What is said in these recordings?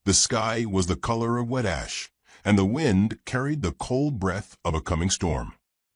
The sky was the color of wet ash, and the wind carried the cold breath of a coming storm.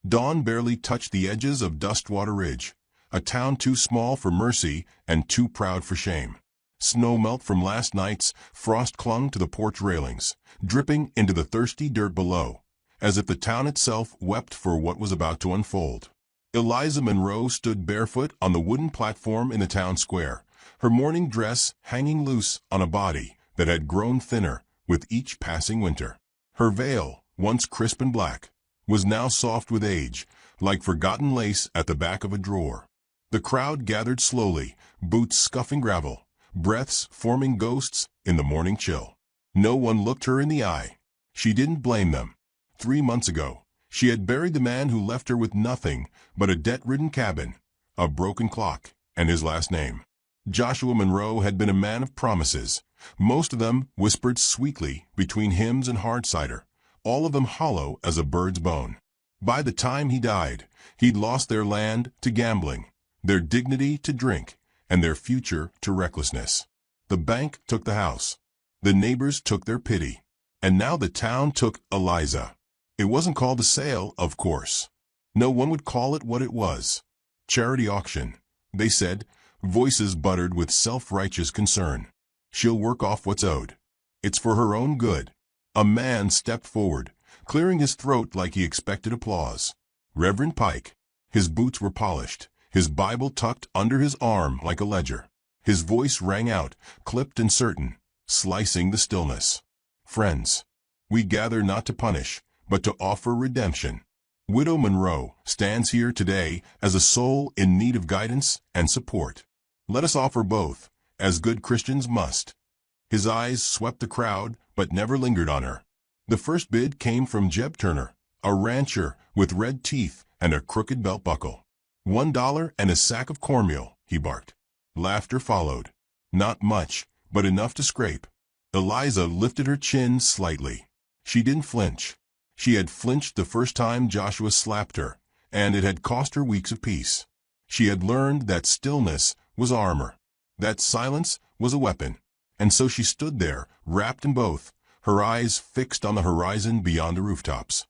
Dawn barely touched the edges of Dustwater Ridge, a town too small for mercy and too proud for shame. Snow melt from last night's frost clung to the porch railings, dripping into the thirsty dirt below, as if the town itself wept for what was about to unfold. Eliza Monroe stood barefoot on the wooden platform in the town square, her morning dress hanging loose on a body that had grown thinner with each passing winter. Her veil, once crisp and black, was now soft with age, like forgotten lace at the back of a drawer. The crowd gathered slowly, boots scuffing gravel, breaths forming ghosts in the morning chill. No one looked her in the eye. She didn't blame them. 3 months ago, she had buried the man who left her with nothing but a debt-ridden cabin, a broken clock, and his last name. Joshua Monroe had been a man of promises, most of them whispered sweetly between hymns and hard cider, all of them hollow as a bird's bone. By the time he died, he'd lost their land to gambling, their dignity to drink, and their future to recklessness. The bank took the house. The neighbors took their pity. And now the town took Eliza. It wasn't called a sale, of course. No one would call it what it was. Charity auction, they said, voices buttered with self-righteous concern. She'll work off what's owed. It's for her own good. A man stepped forward, clearing his throat like he expected applause. Reverend Pike. His boots were polished, his Bible tucked under his arm like a ledger. His voice rang out, clipped and certain, slicing the stillness. Friends, we gather not to punish, but to offer redemption. Widow Monroe stands here today as a soul in need of guidance and support. Let us offer both, as good Christians must. His eyes swept the crowd, but never lingered on her. The first bid came from Jeb Turner, a rancher with red teeth and a crooked belt buckle. $1 and a sack of cornmeal, he barked. Laughter followed. Not much, but enough to scrape. Eliza lifted her chin slightly. She didn't flinch. She had flinched the first time Joshua slapped her, and it had cost her weeks of peace. She had learned that stillness was armor, that silence was a weapon, and so she stood there, wrapped in both, her eyes fixed on the horizon beyond the rooftops.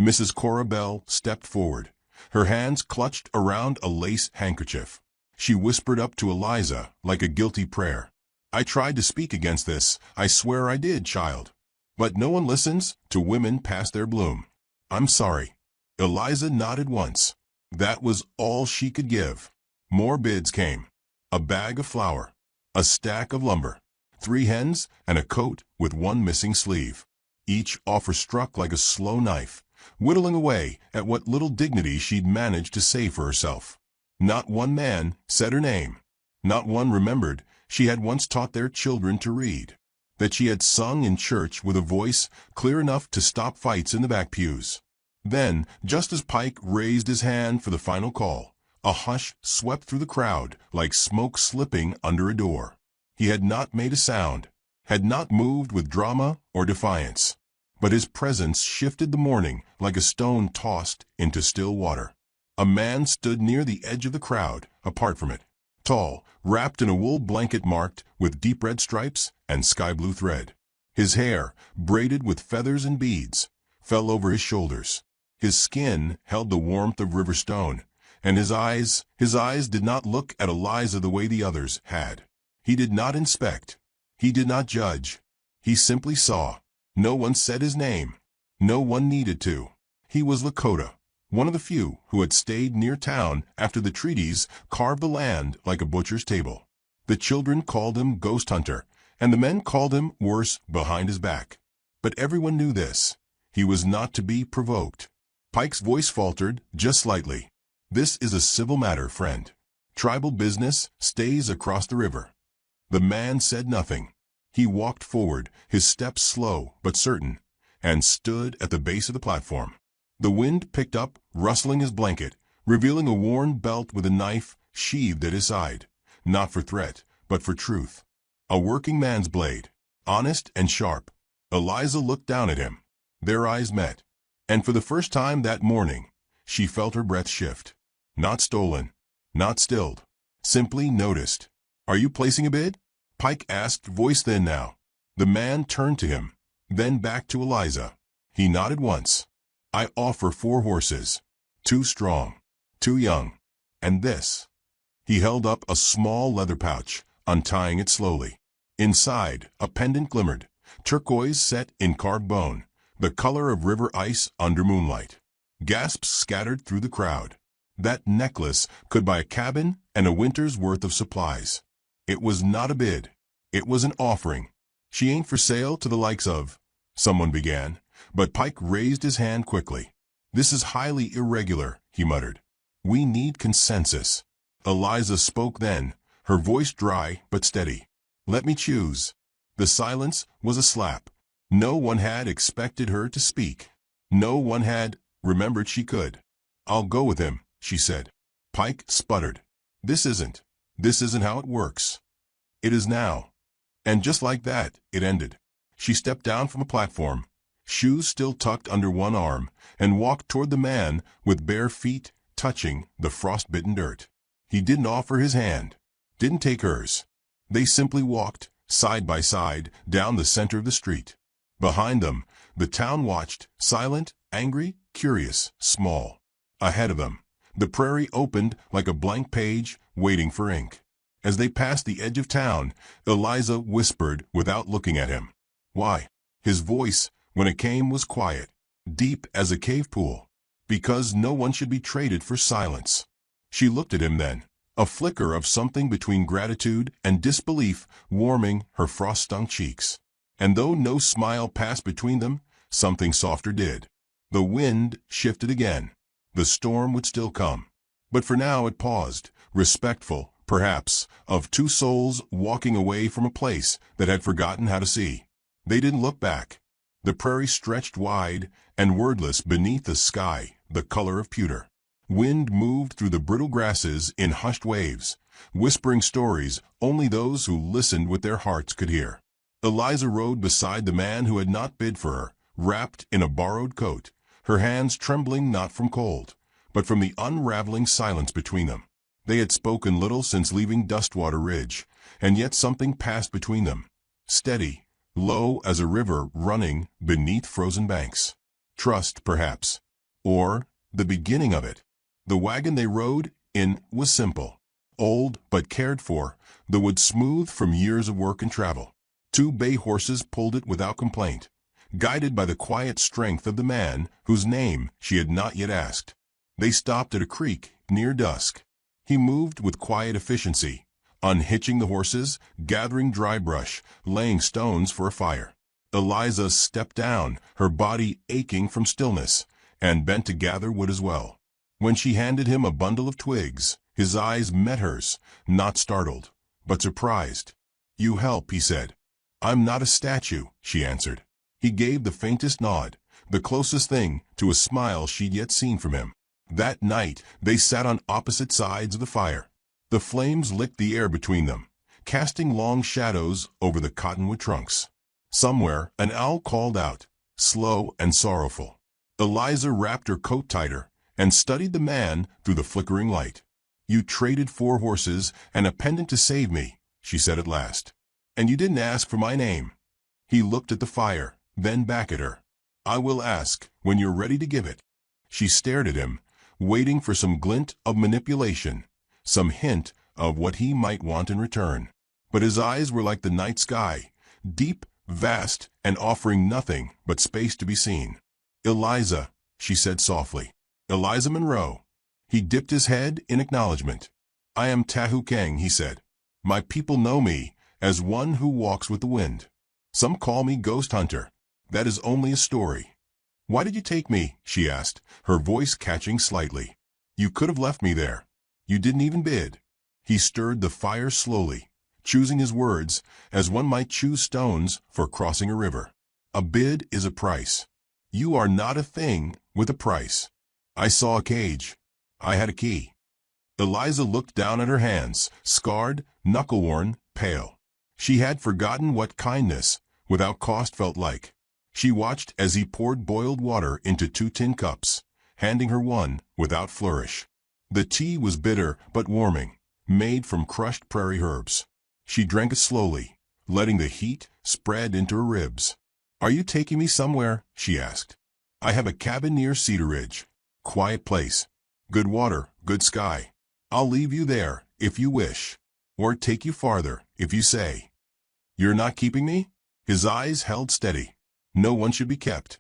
Mrs. Cora Bell stepped forward, her hands clutched around a lace handkerchief. She whispered up to Eliza like a guilty prayer. I tried to speak against this, I swear I did, child. But no one listens to women past their bloom. I'm sorry. Eliza nodded once. That was all she could give. More bids came. A bag of flour, a stack of lumber, 3 hens, and a coat with one missing sleeve. Each offer struck like a slow knife, whittling away at what little dignity she'd managed to save for herself. Not one man said her name. Not one remembered she had once taught their children to read, that she had sung in church with a voice clear enough to stop fights in the back pews. Then, just as Pike raised his hand for the final call, a hush swept through the crowd like smoke slipping under a door. He had not made a sound, had not moved with drama or defiance, but his presence shifted the morning like a stone tossed into still water. A man stood near the edge of the crowd, apart from it, tall, wrapped in a wool blanket marked with deep red stripes and sky-blue thread. His hair, braided with feathers and beads, fell over his shoulders. His skin held the warmth of river stone, and his eyes did not look at Eliza the way the others had. He did not inspect. He did not judge. He simply saw. No one said his name. No one needed to. He was Lakota, one of the few who had stayed near town after the treaties carved the land like a butcher's table. The children called him Ghost Hunter, and the men called him worse behind his back. But everyone knew this. He was not to be provoked. Pike's voice faltered just slightly. This is a civil matter, friend. Tribal business stays across the river. The man said nothing. He walked forward, his steps slow but certain, and stood at the base of the platform. The wind picked up, rustling his blanket, revealing a worn belt with a knife sheathed at his side, not for threat, but for truth. A working man's blade, honest and sharp. Eliza looked down at him. Their eyes met, and for the first time that morning, she felt her breath shift. Not stolen, not stilled, simply noticed. Are you placing a bid? Pike asked, voice thin now. The man turned to him, then back to Eliza. He nodded once. I offer 4 horses. 2 strong, 2 young, and this. He held up a small leather pouch, untying it slowly. Inside, a pendant glimmered, turquoise set in carved bone, the color of river ice under moonlight. Gasps scattered through the crowd. That necklace could buy a cabin and a winter's worth of supplies. It was not a bid. It was an offering. She ain't for sale to the likes of, someone began, but Pike raised his hand quickly. This is highly irregular, he muttered. We need consensus. Eliza spoke then, her voice dry but steady. Let me choose. The silence was a slap. No one had expected her to speak. No one had remembered she could. I'll go with him, she said. Pike sputtered. This isn't how it works. It is now. And just like that, it ended. She stepped down from a platform, shoes still tucked under one arm, and walked toward the man with bare feet touching the frost-bitten dirt. He didn't offer his hand, didn't take hers. They simply walked, side by side, down the center of the street. Behind them, the town watched, silent, angry, curious, small. Ahead of them, the prairie opened like a blank page, waiting for ink. As they passed the edge of town, Eliza whispered without looking at him. Why? His voice, when it came, was quiet, deep as a cave pool. Because no one should be traded for silence. She looked at him then, a flicker of something between gratitude and disbelief warming her frost-stung cheeks. And though no smile passed between them, something softer did. The wind shifted again. The storm would still come. But for now it paused, respectful, perhaps, of 2 souls walking away from a place that had forgotten how to see. They didn't look back. The prairie stretched wide and wordless beneath the sky, the color of pewter. Wind moved through the brittle grasses in hushed waves, whispering stories only those who listened with their hearts could hear. Eliza rode beside the man who had not bid for her, wrapped in a borrowed coat, her hands trembling not from cold, but from the unraveling silence between them. They had spoken little since leaving Dustwater Ridge, and yet something passed between them, steady, low as a river running beneath frozen banks. Trust, perhaps, or the beginning of it. The wagon they rode in was simple, old but cared for, the wood smooth from years of work and travel. 2 bay horses pulled it without complaint, guided by the quiet strength of the man whose name she had not yet asked. They stopped at a creek near dusk. He moved with quiet efficiency, unhitching the horses, gathering dry brush, laying stones for a fire. Eliza stepped down, her body aching from stillness, and bent to gather wood as well. When she handed him a bundle of twigs, his eyes met hers, not startled, but surprised. You help, he said. I'm not a statue, she answered. He gave the faintest nod, the closest thing to a smile she'd yet seen from him. That night, they sat on opposite sides of the fire. The flames licked the air between them, casting long shadows over the cottonwood trunks. Somewhere, an owl called out, slow and sorrowful. Eliza wrapped her coat tighter and studied the man through the flickering light. You traded 4 horses and a pendant to save me, she said at last. And you didn't ask for my name. He looked at the fire, then back at her. I will ask when you're ready to give it. She stared at him, waiting for some glint of manipulation, some hint of what he might want in return. But his eyes were like the night sky, deep, vast, and offering nothing but space to be seen. Eliza, she said softly. Eliza Monroe. He dipped his head in acknowledgement. I am Tahu Kang, he said. My people know me as one who walks with the wind. Some call me Ghost Hunter. That is only a story. Why did you take me? She asked, her voice catching slightly. You could have left me there. You didn't even bid. He stirred the fire slowly, choosing his words as one might choose stones for crossing a river. A bid is a price. You are not a thing with a price. I saw a cage. I had a key. Eliza looked down at her hands, scarred, knuckle-worn, pale. She had forgotten what kindness, without cost, felt like. She watched as he poured boiled water into 2 tin cups, handing her one without flourish. The tea was bitter but warming, made from crushed prairie herbs. She drank it slowly, letting the heat spread into her ribs. "Are you taking me somewhere?" she asked. "I have a cabin near Cedar Ridge. Quiet place. Good water, good sky. I'll leave you there, if you wish. Or take you farther, if you say." "You're not keeping me?" His eyes held steady. "No one should be kept."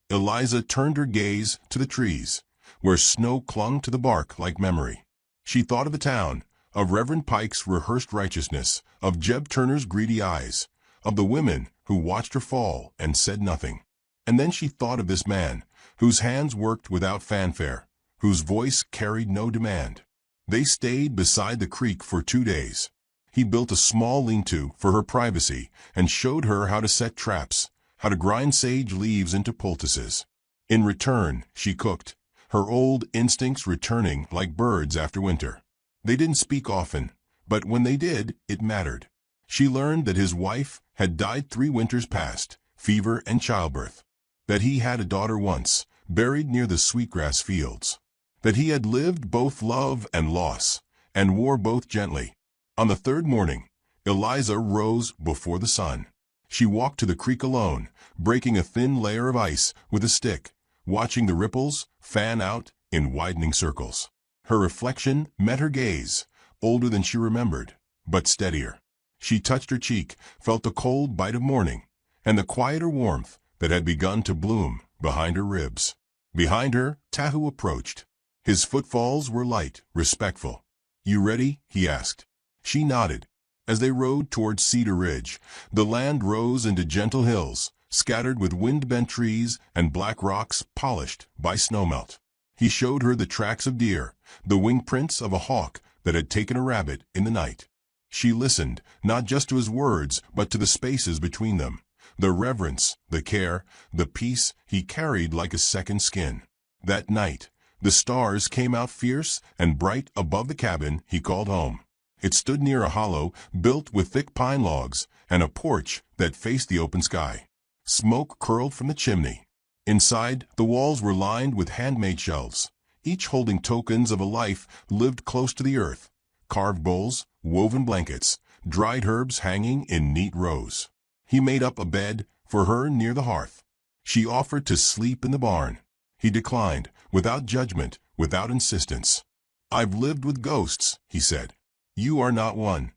Eliza turned her gaze to the trees, where snow clung to the bark like memory. She thought of the town, of Reverend Pike's rehearsed righteousness, of Jeb Turner's greedy eyes, of the women who watched her fall and said nothing. And then she thought of this man, whose hands worked without fanfare, whose voice carried no demand. They stayed beside the creek for 2 days. He built a small lean-to for her privacy and showed her how to set traps, how to grind sage leaves into poultices. In return, she cooked, her old instincts returning like birds after winter. They didn't speak often, but when they did, it mattered. She learned that his wife had died 3 winters past, fever and childbirth. That he had a daughter once, buried near the sweetgrass fields. That he had lived both love and loss, and wore both gently. On the 3rd morning, Eliza rose before the sun. She walked to the creek alone, breaking a thin layer of ice with a stick, watching the ripples fan out in widening circles. Her reflection met her gaze, older than she remembered, but steadier. She touched her cheek, felt the cold bite of morning, and the quieter warmth that had begun to bloom behind her ribs. Behind her, Tahu approached. His footfalls were light, respectful. "You ready?" he asked. She nodded. As they rode towards Cedar Ridge, the land rose into gentle hills, scattered with wind-bent trees and black rocks polished by snowmelt. He showed her the tracks of deer, the wing prints of a hawk that had taken a rabbit in the night. She listened, not just to his words, but to the spaces between them, the reverence, the care, the peace he carried like a second skin. That night, the stars came out fierce and bright above the cabin he called home. It stood near a hollow built with thick pine logs and a porch that faced the open sky. Smoke curled from the chimney. Inside, the walls were lined with handmade shelves, each holding tokens of a life lived close to the earth. Carved bowls, woven blankets, dried herbs hanging in neat rows. He made up a bed for her near the hearth. She offered to sleep in the barn. He declined, without judgment, without insistence. "I've lived with ghosts," he said. "You are not one."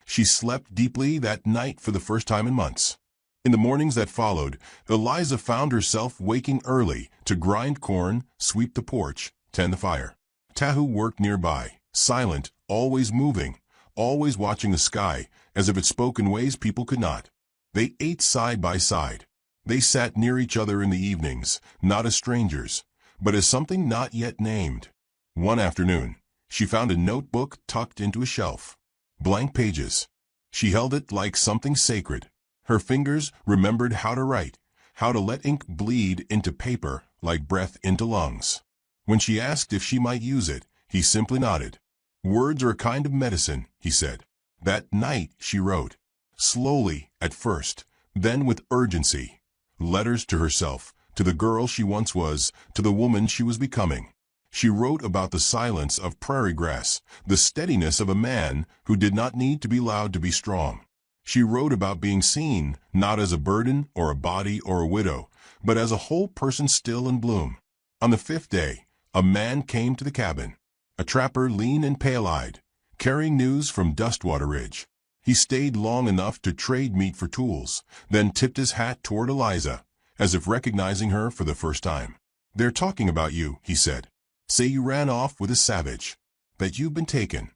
She slept deeply that night for the first time in months. In the mornings that followed, Eliza found herself waking early to grind corn, sweep the porch, tend the fire. Tahu worked nearby, silent, always moving, always watching the sky as if it spoke in ways people could not. They ate side by side. They sat near each other in the evenings, not as strangers, but as something not yet named. One afternoon, she found a notebook tucked into a shelf. Blank pages. She held it like something sacred. Her fingers remembered how to write, how to let ink bleed into paper like breath into lungs. When she asked if she might use it, he simply nodded. "Words are a kind of medicine," he said. That night she wrote. Slowly at first, then with urgency. Letters to herself, to the girl she once was, to the woman she was becoming. She wrote about the silence of prairie grass, the steadiness of a man who did not need to be loud to be strong. She wrote about being seen, not as a burden or a body or a widow, but as a whole person still in bloom. On the 5th day, a man came to the cabin, a trapper lean and pale-eyed, carrying news from Dustwater Ridge. He stayed long enough to trade meat for tools, then tipped his hat toward Eliza, as if recognizing her for the first time. "They're talking about you," he said. "Say you ran off with a savage, that you've been taken."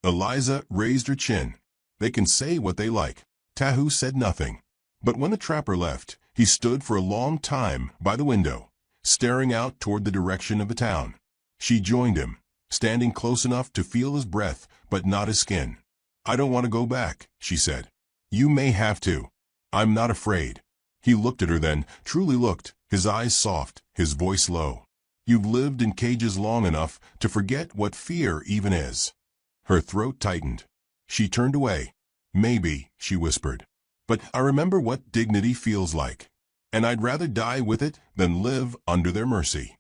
Eliza raised her chin. "They can say what they like." Tahu said nothing. But when the trapper left, he stood for a long time by the window, staring out toward the direction of the town. She joined him, standing close enough to feel his breath, but not his skin. "I don't want to go back," she said. "You may have to. I'm not afraid." He looked at her then, truly looked, his eyes soft, his voice low. "You've lived in cages long enough to forget what fear even is." Her throat tightened. She turned away. "Maybe," she whispered. "But I remember what dignity feels like, and I'd rather die with it than live under their mercy."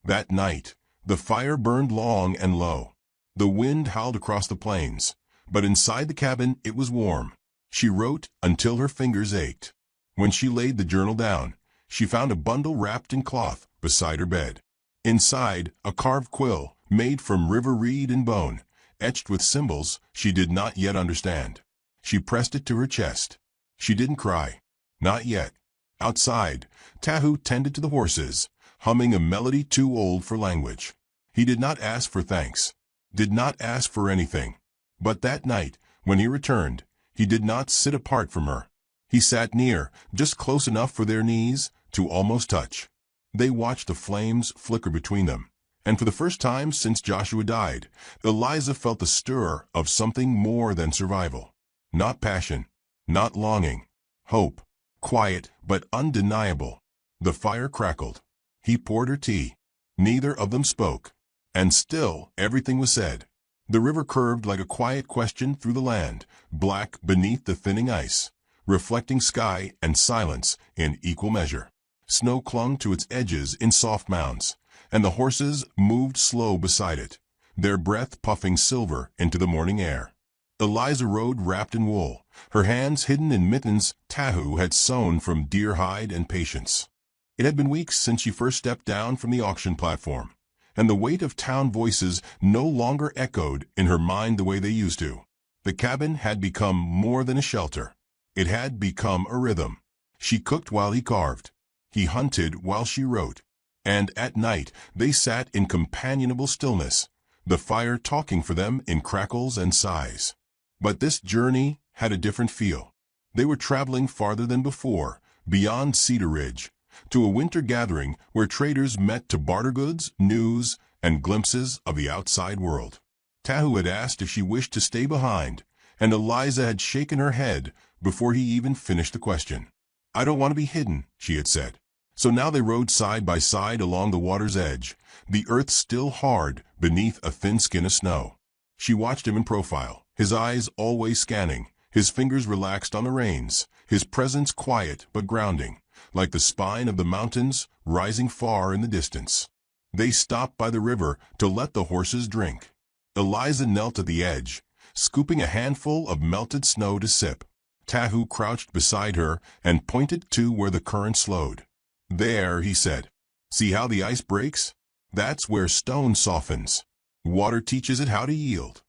That night, the fire burned long and low. The wind howled across the plains, but inside the cabin it was warm. She wrote until her fingers ached. When she laid the journal down, she found a bundle wrapped in cloth beside her bed. Inside, a carved quill made from river reed and bone, etched with symbols she did not yet understand. She pressed it to her chest. She didn't cry. Not yet. Outside, Tahu tended to the horses, humming a melody too old for language. He did not ask for thanks, did not ask for anything. But that night, when he returned, he did not sit apart from her. He sat near, just close enough for their knees to almost touch. They watched the flames flicker between them, and for the first time since Joshua died, Eliza felt the stir of something more than survival. Not passion, not longing, hope, quiet but undeniable. The fire crackled. He poured her tea. Neither of them spoke, and still everything was said. The river curved like a quiet question through the land, black beneath the thinning ice, reflecting sky and silence in equal measure. Snow clung to its edges in soft mounds, and the horses moved slow beside it, their breath puffing silver into the morning air. Eliza rode wrapped in wool, her hands hidden in mittens Tahu had sewn from deer hide and patience. It had been weeks since she first stepped down from the auction platform, and the weight of town voices no longer echoed in her mind the way they used to. The cabin had become more than a shelter. It had become a rhythm. She cooked while he carved. He hunted while she wrote. And at night they sat in companionable stillness, the fire talking for them in crackles and sighs. But this journey had a different feel. They were traveling farther than before, beyond Cedar Ridge, to a winter gathering where traders met to barter goods, news, and glimpses of the outside world. Tahu had asked if she wished to stay behind, and Eliza had shaken her head before he even finished the question. "I don't want to be hidden," she had said. So now they rode side by side along the water's edge, the earth still hard beneath a thin skin of snow. She watched him in profile, his eyes always scanning, his fingers relaxed on the reins, his presence quiet but grounding, like the spine of the mountains rising far in the distance. They stopped by the river to let the horses drink. Eliza knelt at the edge, scooping a handful of melted snow to sip. Tahu crouched beside her and pointed to where the current slowed. "There," he said. "See how the ice breaks? That's where stone softens. Water teaches it how to yield."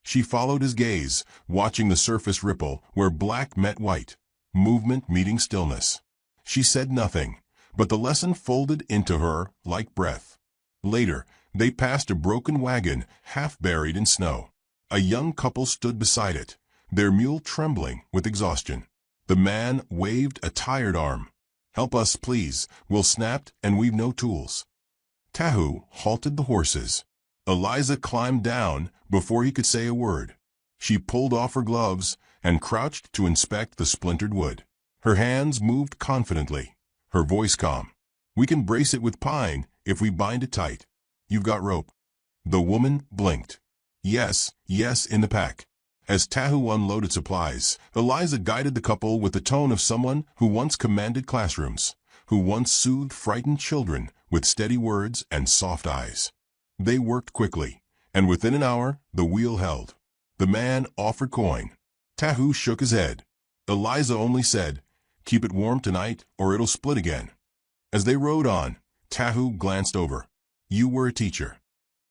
She followed his gaze, watching the surface ripple where black met white, movement meeting stillness. She said nothing, but the lesson folded into her like breath. Later, they passed a broken wagon half buried in snow. A young couple stood beside it, their mule trembling with exhaustion. The man waved a tired arm. "Help us, please. We'll snapped and we've no tools." Tahu halted the horses. Eliza climbed down before he could say a word. She pulled off her gloves and crouched to inspect the splintered wood. Her hands moved confidently, her voice calm. "We can brace it with pine if we bind it tight. You've got rope." The woman blinked. "Yes, yes," in the pack. As Tahu unloaded supplies, Eliza guided the couple with the tone of someone who once commanded classrooms, who once soothed frightened children with steady words and soft eyes. They worked quickly, and within an hour the wheel held. The man offered coin. Tahu shook his head. Eliza only said, "Keep it warm tonight or it'll split again." As they rode on, Tahu glanced over. "You were a teacher."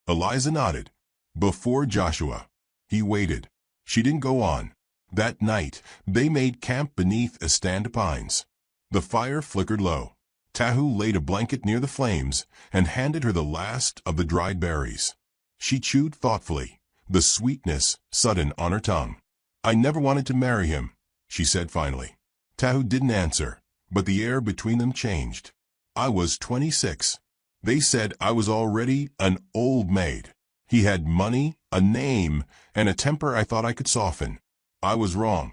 Eliza nodded. "Before Joshua." He waited. She didn't go on. That night, they made camp beneath a stand of pines. The fire flickered low. Tahu laid a blanket near the flames and handed her the last of the dried berries. She chewed thoughtfully, the sweetness sudden on her tongue. "I never wanted to marry him," she said finally. Tahu didn't answer, but the air between them changed. "I was 26. They said I was already an old maid. He had money, a name, and a temper I thought I could soften. I was wrong."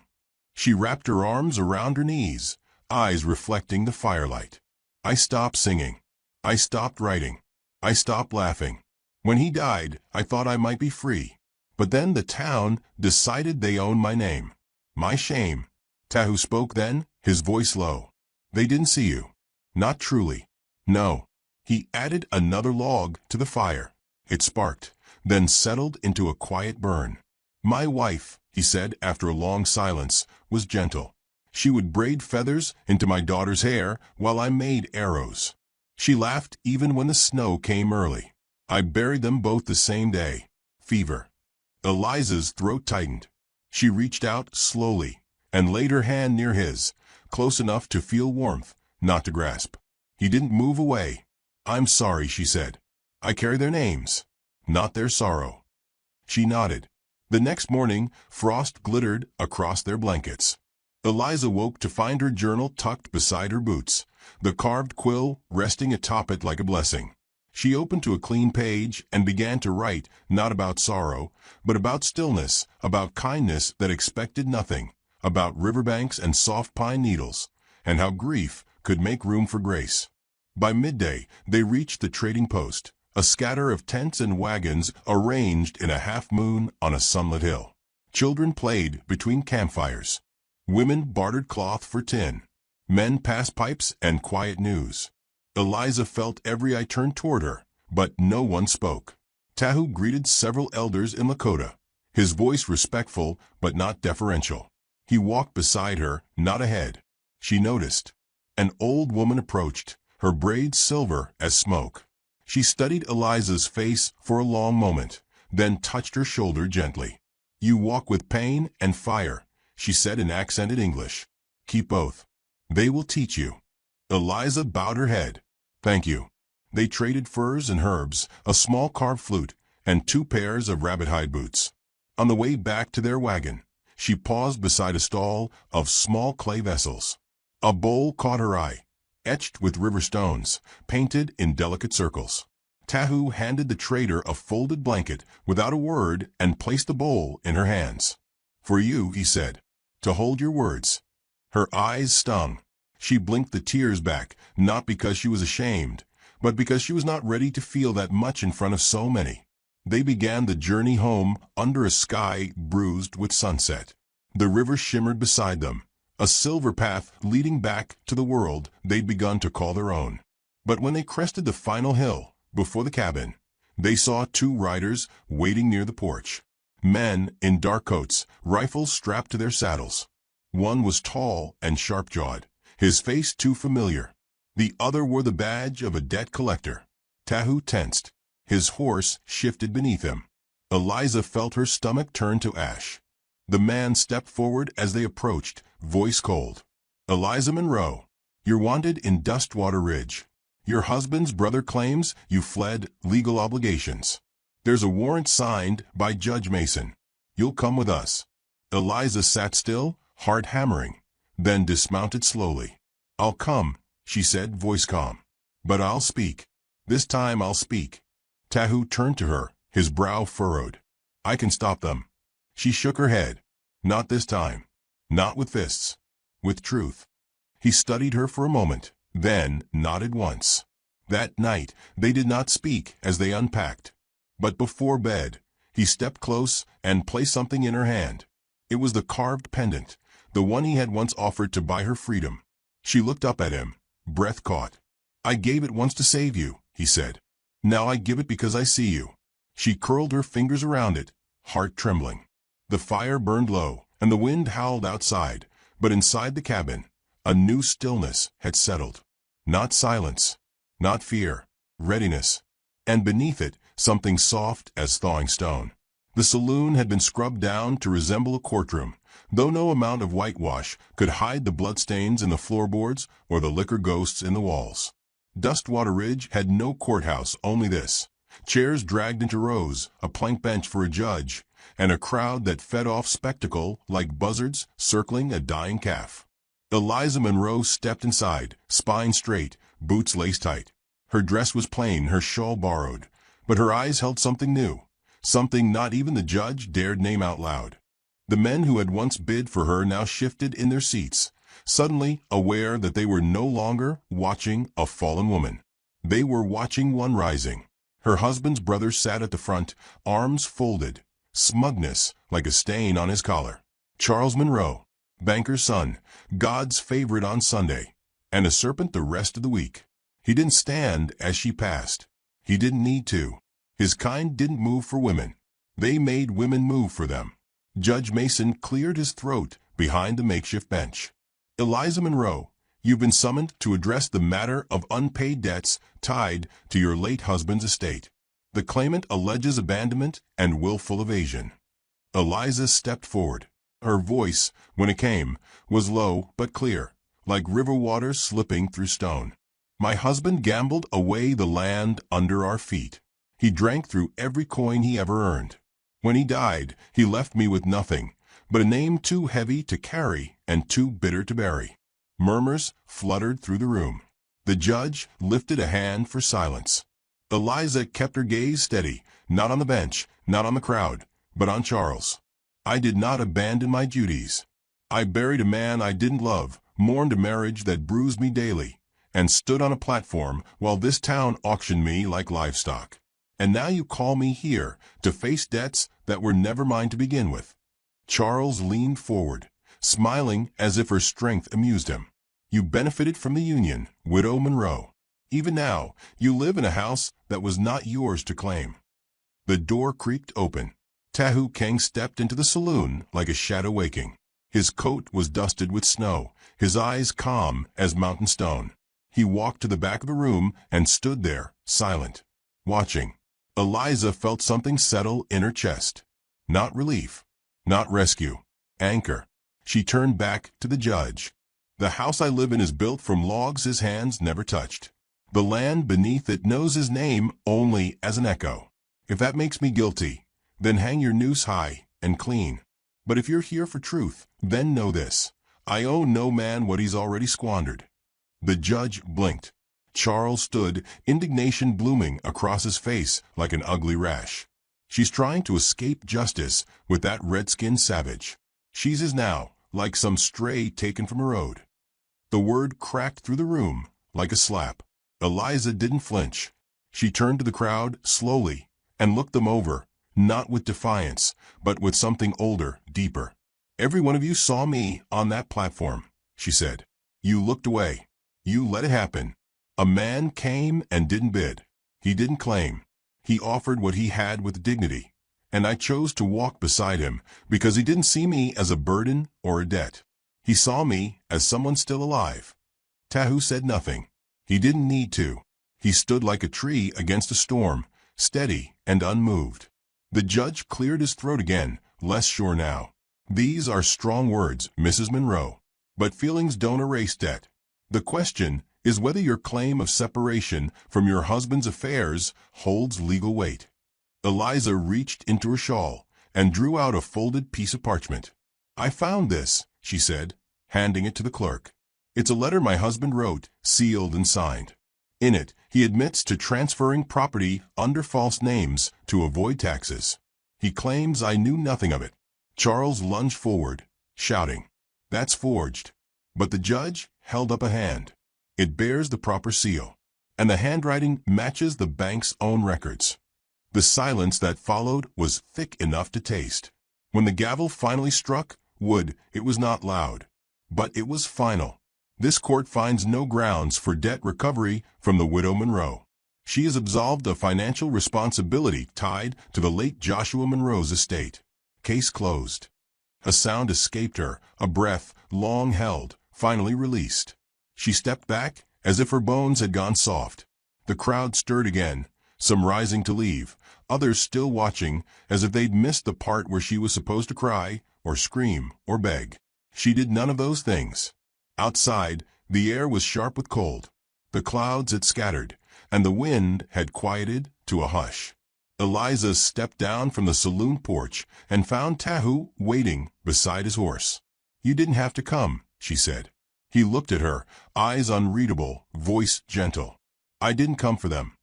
She wrapped her arms around her knees, eyes reflecting the firelight. "I stopped singing. I stopped writing. I stopped laughing. When he died, I thought I might be free. But then the town decided they owned my name. My shame." Tahu spoke then, his voice low. "They didn't see you. Not truly. No." He added another log to the fire. It sparked, then settled into a quiet burn. "My wife," he said after a long silence, was gentle. She would braid feathers into my daughter's hair while I made arrows. She laughed even when the snow came early. I buried them both the same day. Fever. Eliza's throat tightened. She reached out slowly and laid her hand near his, close enough to feel warmth, not to grasp. He didn't move away. I'm sorry, she said. I carry their names, not their sorrow. She nodded. The next morning, frost glittered across their blankets. Eliza woke to find her journal tucked beside her boots, the carved quill resting atop it like a blessing. She opened to a clean page and began to write, not about sorrow, but about stillness, about kindness that expected nothing, about riverbanks and soft pine needles, and how grief could make room for grace. By midday, they reached the trading post, a scatter of tents and wagons arranged in a half-moon on a sunlit hill. Children played between campfires. Women bartered cloth for tin. Men passed pipes and quiet news. Eliza felt every eye turned toward her, but no one spoke. Tahu greeted several elders in Lakota, his voice respectful but not deferential. He walked beside her, not ahead. She noticed. An old woman approached, her braids silver as smoke. She studied Eliza's face for a long moment, then touched her shoulder gently. You walk with pain and fire, she said in accented English. Keep both. They will teach you. Eliza bowed her head. Thank you. They traded furs and herbs, a small carved flute, and 2 pairs of rabbit-hide boots. On the way back to their wagon, she paused beside a stall of small clay vessels. A bowl caught her eye, etched with river stones, painted in delicate circles. Tahu handed the trader a folded blanket without a word and placed the bowl in her hands. For you, he said, to hold your words. Her eyes stung. She blinked the tears back, not because she was ashamed, but because she was not ready to feel that much in front of so many. They began the journey home under a sky bruised with sunset. The river shimmered beside them, a silver path leading back to the world they'd begun to call their own. But when they crested the final hill, before the cabin, they saw 2 riders waiting near the porch. Men in dark coats, rifles strapped to their saddles. One was tall and sharp-jawed, his face too familiar. The other wore the badge of a debt collector. Tahu tensed. His horse shifted beneath him. Eliza felt her stomach turn to ash. The man stepped forward as they approached, voice cold. Eliza Monroe, you're wanted in Dustwater Ridge. Your husband's brother claims you fled legal obligations. There's a warrant signed by Judge Mason. You'll come with us. Eliza sat still, heart hammering, then dismounted slowly. I'll come, she said, voice calm. But I'll speak. This time I'll speak. Tahu turned to her, his brow furrowed. I can stop them. She shook her head. Not this time. Not with fists. With truth. He studied her for a moment, then nodded once. That night, they did not speak as they unpacked. But before bed, he stepped close and placed something in her hand. It was the carved pendant, the one he had once offered to buy her freedom. She looked up at him, breath caught. I gave it once to save you, he said. Now I give it because I see you. She curled her fingers around it, heart trembling. The fire burned low, and the wind howled outside, but inside the cabin, a new stillness had settled. Not silence, not fear, readiness. And beneath it, something soft as thawing stone. The saloon had been scrubbed down to resemble a courtroom, though no amount of whitewash could hide the bloodstains in the floorboards or the liquor ghosts in the walls. Dustwater Ridge had no courthouse, only this. Chairs dragged into rows, a plank bench for a judge, and a crowd that fed off spectacle like buzzards circling a dying calf. Eliza Monroe stepped inside, spine straight, boots laced tight. Her dress was plain, her shawl borrowed, but her eyes held something new, something not even the judge dared name out loud. The men who had once bid for her now shifted in their seats, suddenly aware that they were no longer watching a fallen woman. They were watching one rising. Her husband's brother sat at the front, arms folded, smugness like a stain on his collar. Charles Monroe, banker's son, God's favorite on Sunday, and a serpent the rest of the week. He didn't stand as she passed. He didn't need to. His kind didn't move for women. They made women move for them. Judge Mason cleared his throat behind the makeshift bench. "Eliza Monroe, you've been summoned to address the matter of unpaid debts tied to your late husband's estate. The claimant alleges abandonment and willful evasion." Eliza stepped forward. Her voice, when it came, was low but clear, like river water slipping through stone. "My husband gambled away the land under our feet. He drank through every coin he ever earned. When he died, he left me with nothing but a name too heavy to carry and too bitter to bury." Murmurs fluttered through the room. The judge lifted a hand for silence. Eliza kept her gaze steady, not on the bench, not on the crowd, but on Charles. "I did not abandon my duties. I buried a man I didn't love, mourned a marriage that bruised me daily, and stood on a platform while this town auctioned me like livestock. And now you call me here to face debts that were never mine to begin with." Charles leaned forward, smiling as if her strength amused him. "You benefited from the union, Widow Monroe. Even now, you live in a house that was not yours to claim." The door creaked open. Tahu Keng stepped into the saloon like a shadow waking. His coat was dusted with snow, his eyes calm as mountain stone. He walked to the back of the room and stood there, silent, watching. Eliza felt something settle in her chest. Not relief, not rescue, anchor. She turned back to the judge. "The house I live in is built from logs his hands never touched. The land beneath it knows his name only as an echo. If that makes me guilty, then hang your noose high and clean. But if you're here for truth, then know this: I owe no man what he's already squandered." The judge blinked. Charles stood, indignation blooming across his face like an ugly rash. "She's trying to escape justice with that red-skinned savage. She's his now, like some stray taken from a road." The word cracked through the room like a slap. Eliza didn't flinch. She turned to the crowd slowly and looked them over, not with defiance, but with something older, deeper. "Every one of you saw me on that platform," she said. "You looked away. You let it happen. A man came and didn't bid. He didn't claim. He offered what he had with dignity, and I chose to walk beside him because he didn't see me as a burden or a debt. He saw me as someone still alive." Tahu said nothing. He didn't need to. He stood like a tree against a storm, steady and unmoved. The judge cleared his throat again, less sure now. "These are strong words, Mrs. Monroe, but feelings don't erase debt. The question is whether your claim of separation from your husband's affairs holds legal weight." Eliza reached into her shawl and drew out a folded piece of parchment. "I found this," she said, handing it to the clerk. "It's a letter my husband wrote, sealed and signed. In it, he admits to transferring property under false names to avoid taxes. He claims I knew nothing of it." Charles lunged forward, shouting, "That's forged." But the judge held up a hand. "It bears the proper seal, and the handwriting matches the bank's own records." The silence that followed was thick enough to taste. When the gavel finally struck wood, it was not loud, but it was final. This court finds no grounds for debt recovery from the widow Monroe. She is absolved of financial responsibility tied to the late Joshua Monroe's estate. Case closed. A sound escaped her, a breath, long held, finally released. She stepped back as if her bones had gone soft. The crowd stirred again, some rising to leave, others still watching as if they'd missed the part where she was supposed to cry or scream or beg. She did none of those things. Outside, the air was sharp with cold. The clouds had scattered, and the wind had quieted to a hush. Eliza stepped down from the saloon porch and found Tahu waiting beside his horse. "You didn't have to come," she said. He looked at her, eyes unreadable, voice gentle. "I didn't come for them."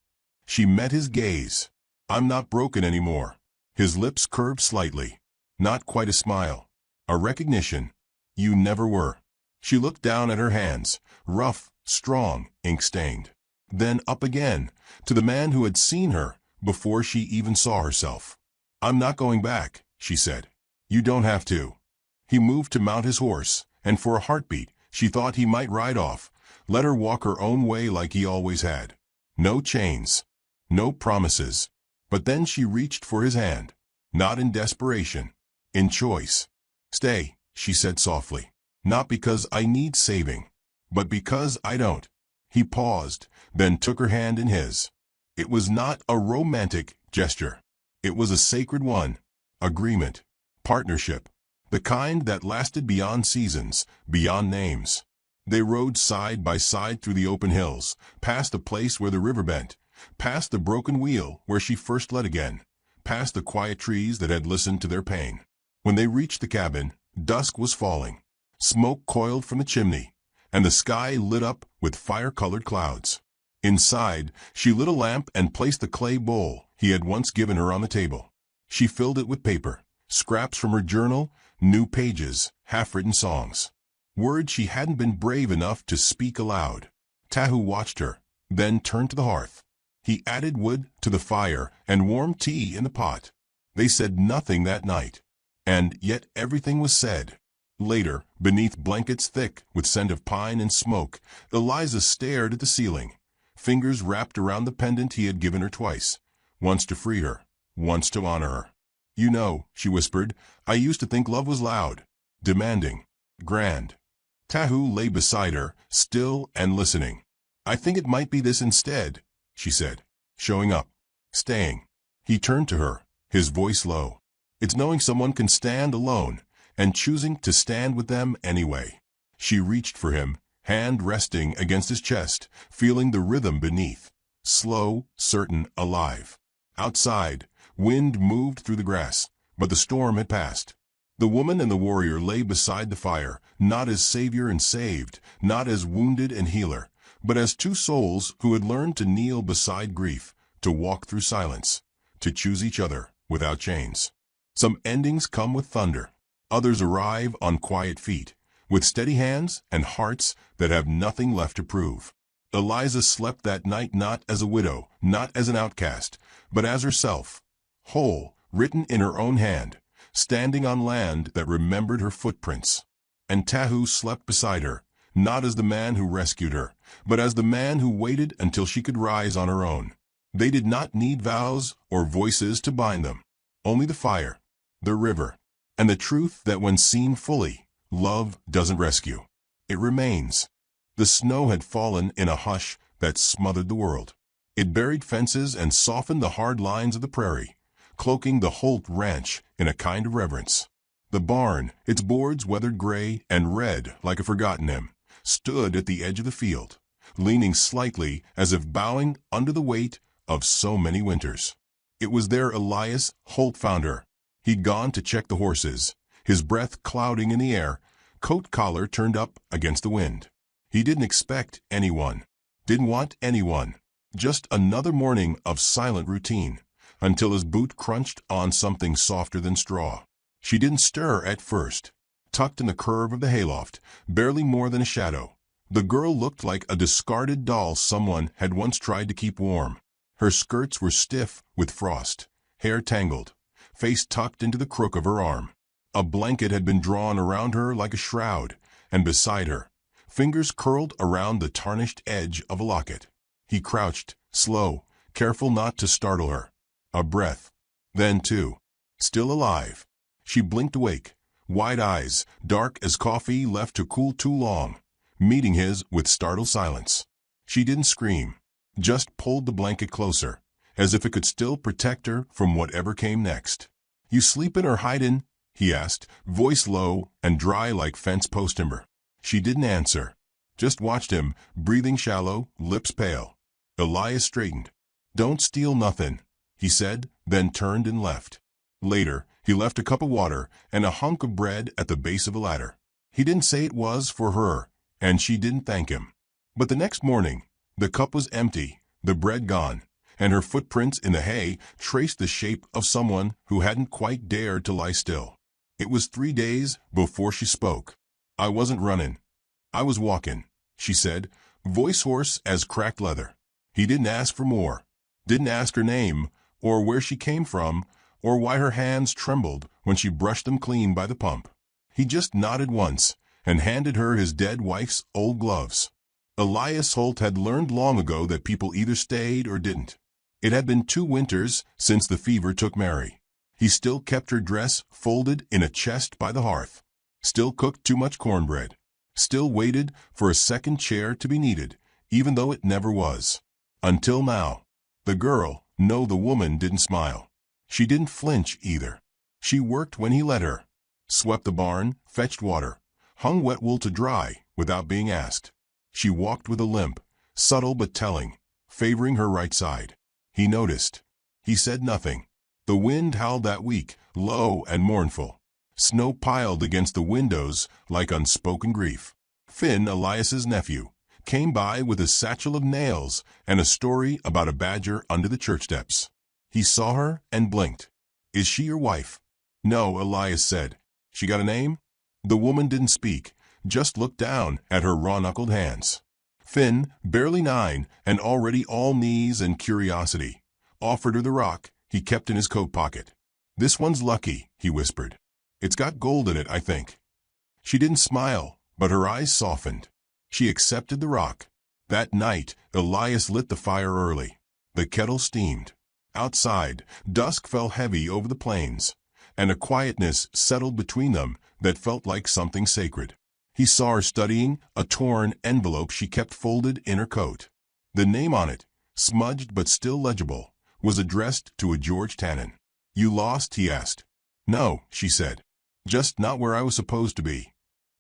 She met his gaze. "I'm not broken anymore." His lips curved slightly. Not quite a smile. A recognition. "You never were." She looked down at her hands, rough, strong, ink-stained. Then up again, to the man who had seen her before she even saw herself. "I'm not going back," she said. "You don't have to." He moved to mount his horse, and for a heartbeat, she thought he might ride off, let her walk her own way like he always had. No chains, no promises. But then she reached for his hand, not in desperation, in choice. "Stay," she said softly. "Not because I need saving, but because I don't." He paused, then took her hand in his. It was not a romantic gesture. It was a sacred one. Agreement. Partnership. The kind that lasted beyond seasons, beyond names. They rode side by side through the open hills, past the place where the river bent, past the broken wheel where she first led again, past the quiet trees that had listened to their pain. When they reached the cabin, dusk was falling. Smoke coiled from the chimney, and the sky lit up with fire-colored clouds. Inside, she lit a lamp and placed the clay bowl he had once given her on the table. She filled it with paper, scraps from her journal, new pages, half-written songs. Words she hadn't been brave enough to speak aloud. Tahu watched her, then turned to the hearth. He added wood to the fire and warmed tea in the pot. They said nothing that night, and yet everything was said. Later, beneath blankets thick with scent of pine and smoke, Eliza stared at the ceiling, fingers wrapped around the pendant he had given her twice, once to free her, once to honor her. "You know," she whispered, "I used to think love was loud, demanding, grand." Tahu lay beside her, still and listening. "I think it might be this instead," she said, showing up, staying. He turned to her, his voice low. "It's knowing someone can stand alone, and choosing to stand with them anyway." She reached for him, hand resting against his chest, feeling the rhythm beneath. Slow, certain, alive. Outside, wind moved through the grass, but the storm had passed. The woman and the warrior lay beside the fire, not as savior and saved, not as wounded and healer, but as two souls who had learned to kneel beside grief, to walk through silence, to choose each other without chains. Some endings come with thunder. Others arrive on quiet feet, with steady hands and hearts that have nothing left to prove. Eliza slept that night not as a widow, not as an outcast, but as herself, whole, written in her own hand, standing on land that remembered her footprints. And Tahu slept beside her, not as the man who rescued her, but as the man who waited until she could rise on her own. They did not need vows or voices to bind them, only the fire, the river, and the truth that when seen fully, love doesn't rescue. It remains. The snow had fallen in a hush that smothered the world. It buried fences and softened the hard lines of the prairie, cloaking the Holt ranch in a kind of reverence. The barn, its boards weathered gray and red like a forgotten hymn, stood at the edge of the field, leaning slightly as if bowing under the weight of so many winters. It was there Elias Holt found her. He'd gone to check the horses, his breath clouding in the air, coat collar turned up against the wind. He didn't expect anyone, didn't want anyone, just another morning of silent routine, until his boot crunched on something softer than straw. She didn't stir at first, tucked in the curve of the hayloft, barely more than a shadow. The girl looked like a discarded doll someone had once tried to keep warm. Her skirts were stiff with frost, hair tangled, face tucked into the crook of her arm. A blanket had been drawn around her like a shroud, and beside her, fingers curled around the tarnished edge of a locket. He crouched, slow, careful not to startle her. A breath. Then two. Still alive. She blinked awake, wide eyes, dark as coffee left to cool too long, meeting his with startled silence. She didn't scream, just pulled the blanket closer, as if it could still protect her from whatever came next. "You sleepin' or hidin'?" he asked, voice low and dry like fence post timber. She didn't answer, just watched him, breathing shallow, lips pale. Elias straightened. "Don't steal nothin'," he said, then turned and left. Later, he left a cup of water and a hunk of bread at the base of a ladder. He didn't say it was for her, and she didn't thank him. But the next morning, the cup was empty, the bread gone, and her footprints in the hay traced the shape of someone who hadn't quite dared to lie still. It was 3 days before she spoke. "I wasn't running. I was walking," she said, voice hoarse as cracked leather. He didn't ask for more, didn't ask her name, or where she came from, or why her hands trembled when she brushed them clean by the pump. He just nodded once and handed her his dead wife's old gloves. Elias Holt had learned long ago that people either stayed or didn't. It had been 2 winters since the fever took Mary. He still kept her dress folded in a chest by the hearth, still cooked too much cornbread, still waited for a second chair to be needed, even though it never was. Until now. The girl, no, the woman didn't smile. She didn't flinch either. She worked when he let her. Swept the barn, fetched water, hung wet wool to dry without being asked. She walked with a limp, subtle but telling, favoring her right side. He noticed. He said nothing. The wind howled that week, low and mournful. Snow piled against the windows like unspoken grief. Finn, Elias's nephew, came by with a satchel of nails and a story about a badger under the church steps. He saw her and blinked. "Is she your wife?" "No," Elias said. "She got a name?" The woman didn't speak, just looked down at her raw-knuckled hands. Finn, barely 9 and already all knees and curiosity, offered her the rock he kept in his coat pocket. "This one's lucky," he whispered. "It's got gold in it, I think." She didn't smile, but her eyes softened. She accepted the rock. That night, Elias lit the fire early. The kettle steamed. Outside, dusk fell heavy over the plains, and a quietness settled between them that felt like something sacred. He saw her studying a torn envelope she kept folded in her coat. The name on it, smudged but still legible, was addressed to a George Tannen. "You lost?" he asked. "No," she said. "Just not where I was supposed to be."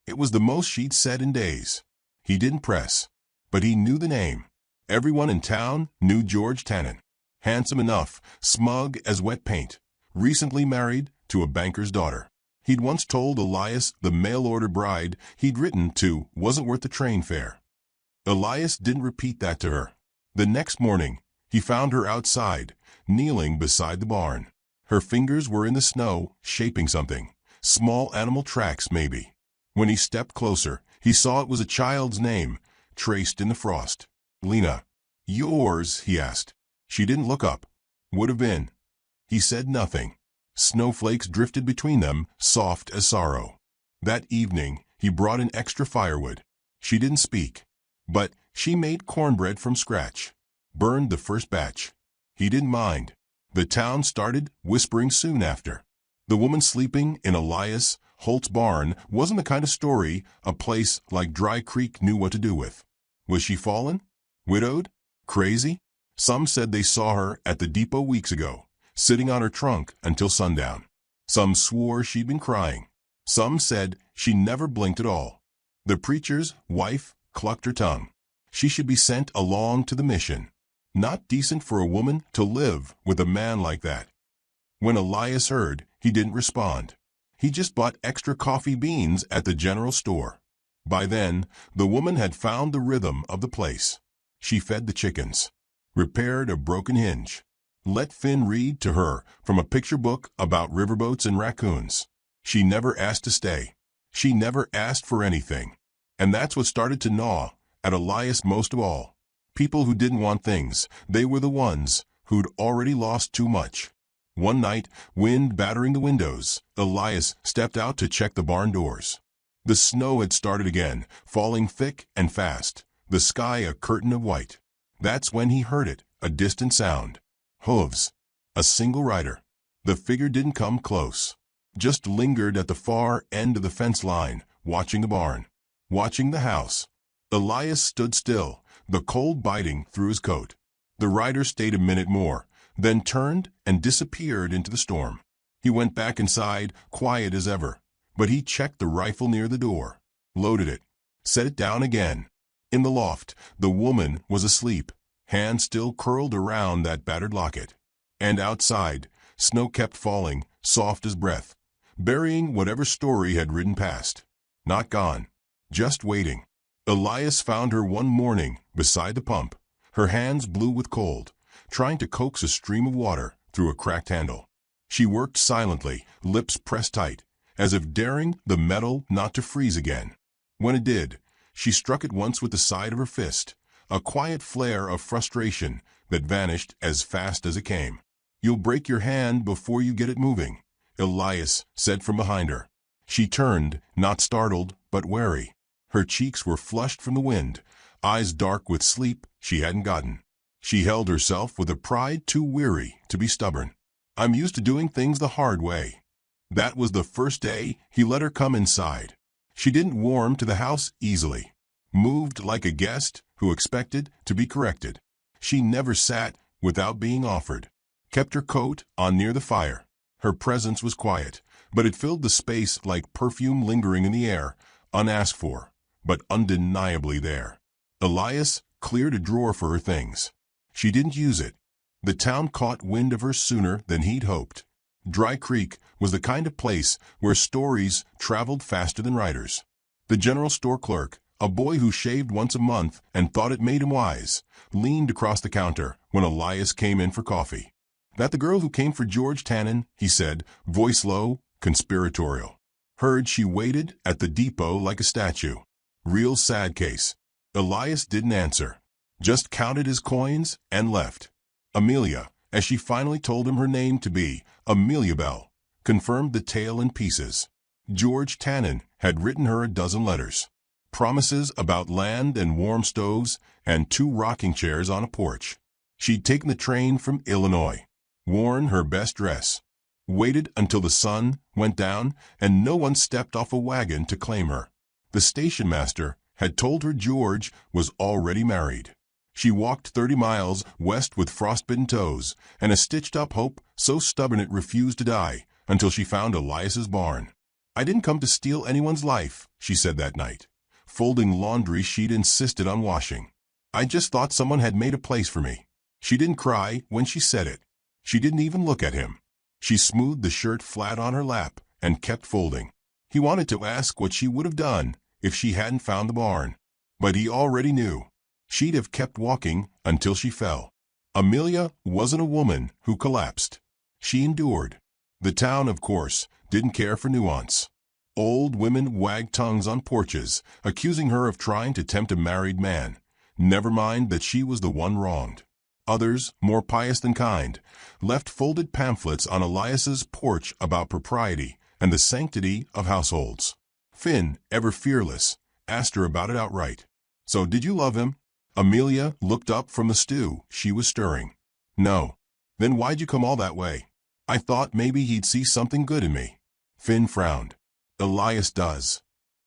It was the most she'd said in days. He didn't press, but he knew the name. Everyone in town knew George Tannen. Handsome enough, smug as wet paint, recently married to a banker's daughter. He'd once told Elias the mail-order bride he'd written to wasn't worth the train fare. Elias didn't repeat that to her. The next morning, he found her outside, kneeling beside the barn. Her fingers were in the snow, shaping something. Small animal tracks, maybe. When he stepped closer, he saw it was a child's name, traced in the frost. "Lena." "Yours?" he asked. She didn't look up. "Would have been." He said nothing. Snowflakes drifted between them, soft as sorrow. That evening, he brought in extra firewood. She didn't speak. But she made cornbread from scratch. Burned the first batch. He didn't mind. The town started whispering soon after. The woman sleeping in Elias Holt's barn wasn't the kind of story a place like Dry Creek knew what to do with. Was she fallen? Widowed? Crazy? Some said they saw her at the depot weeks ago, sitting on her trunk until sundown. Some swore she'd been crying. Some said she never blinked at all. The preacher's wife clucked her tongue. She should be sent along to the mission. Not decent for a woman to live with a man like that. When Elias heard, he didn't respond. He just bought extra coffee beans at the general store. By then, the woman had found the rhythm of the place. She fed the chickens, repaired a broken hinge, let Finn read to her from a picture book about riverboats and raccoons. She never asked to stay. She never asked for anything. And that's what started to gnaw at Elias most of all. People who didn't want things, they were the ones who'd already lost too much. One night, wind battering the windows, Elias stepped out to check the barn doors. The snow had started again, falling thick and fast, the sky a curtain of white. That's when he heard it, a distant sound. Hooves. A single rider. The figure didn't come close. Just lingered at the far end of the fence line, watching the barn. Watching the house. Elias stood still, the cold biting through his coat. The rider stayed a minute more, then turned and disappeared into the storm. He went back inside, quiet as ever, but he checked the rifle near the door, loaded it, set it down again. In the loft, the woman was asleep, hands still curled around that battered locket. And outside, snow kept falling, soft as breath, burying whatever story had ridden past. Not gone, just waiting. Elias found her one morning beside the pump, her hands blue with cold, trying to coax a stream of water through a cracked handle. She worked silently, lips pressed tight, as if daring the metal not to freeze again. When it did, she struck it once with the side of her fist, a quiet flare of frustration that vanished as fast as it came. "You'll break your hand before you get it moving," Elias said from behind her. She turned, not startled, but wary. Her cheeks were flushed from the wind, eyes dark with sleep she hadn't gotten. She held herself with a pride too weary to be stubborn. I'm used to doing things the hard way." That was the first day he let her come inside. She didn't warm to the house easily. Moved like a guest who expected to be corrected. She never sat without being offered. Kept her coat on near the fire. Her presence was quiet, but it filled the space like perfume lingering in the air, unasked for, but undeniably there. Elias cleared a drawer for her things. She didn't use it. The town caught wind of her sooner than he'd hoped. Dry Creek was the kind of place where stories traveled faster than writers. The general store clerk, a boy who shaved once a month and thought it made him wise, leaned across the counter when Elias came in for coffee. "That the girl who came for George Tannen?" he said, voice low, conspiratorial. Heard she waited at the depot like a statue. Real sad case. Elias didn't answer. Just counted his coins and left. Amelia, as she finally told him her name to be Amelia Bell, confirmed the tale in pieces. George Tannen had written her a dozen letters. Promises about land and warm stoves and 2 rocking chairs on a porch. She'd taken the train from Illinois, worn her best dress, waited until the sun went down and no one stepped off a wagon to claim her. The station master had told her George was already married. She walked 30 miles west with frostbitten toes and a stitched-up hope so stubborn it refused to die until she found Elias's barn. "I didn't come to steal anyone's life," she said that night, folding laundry she'd insisted on washing. "I just thought someone had made a place for me." She didn't cry when she said it. She didn't even look at him. She smoothed the shirt flat on her lap and kept folding. He wanted to ask what she would have done if she hadn't found the barn, but he already knew. She'd have kept walking until she fell. Amelia wasn't a woman who collapsed. She endured. The town, of course, didn't care for nuance. Old women wagged tongues on porches, accusing her of trying to tempt a married man. Never mind that she was the one wronged. Others, more pious than kind, left folded pamphlets on Elias's porch about propriety and the sanctity of households. Finn, ever fearless, asked her about it outright. "So did you love him?" Amelia looked up from the stew she was stirring. "No." "Then why'd you come all that way?" "I thought maybe he'd see something good in me." Finn frowned. "Elias does."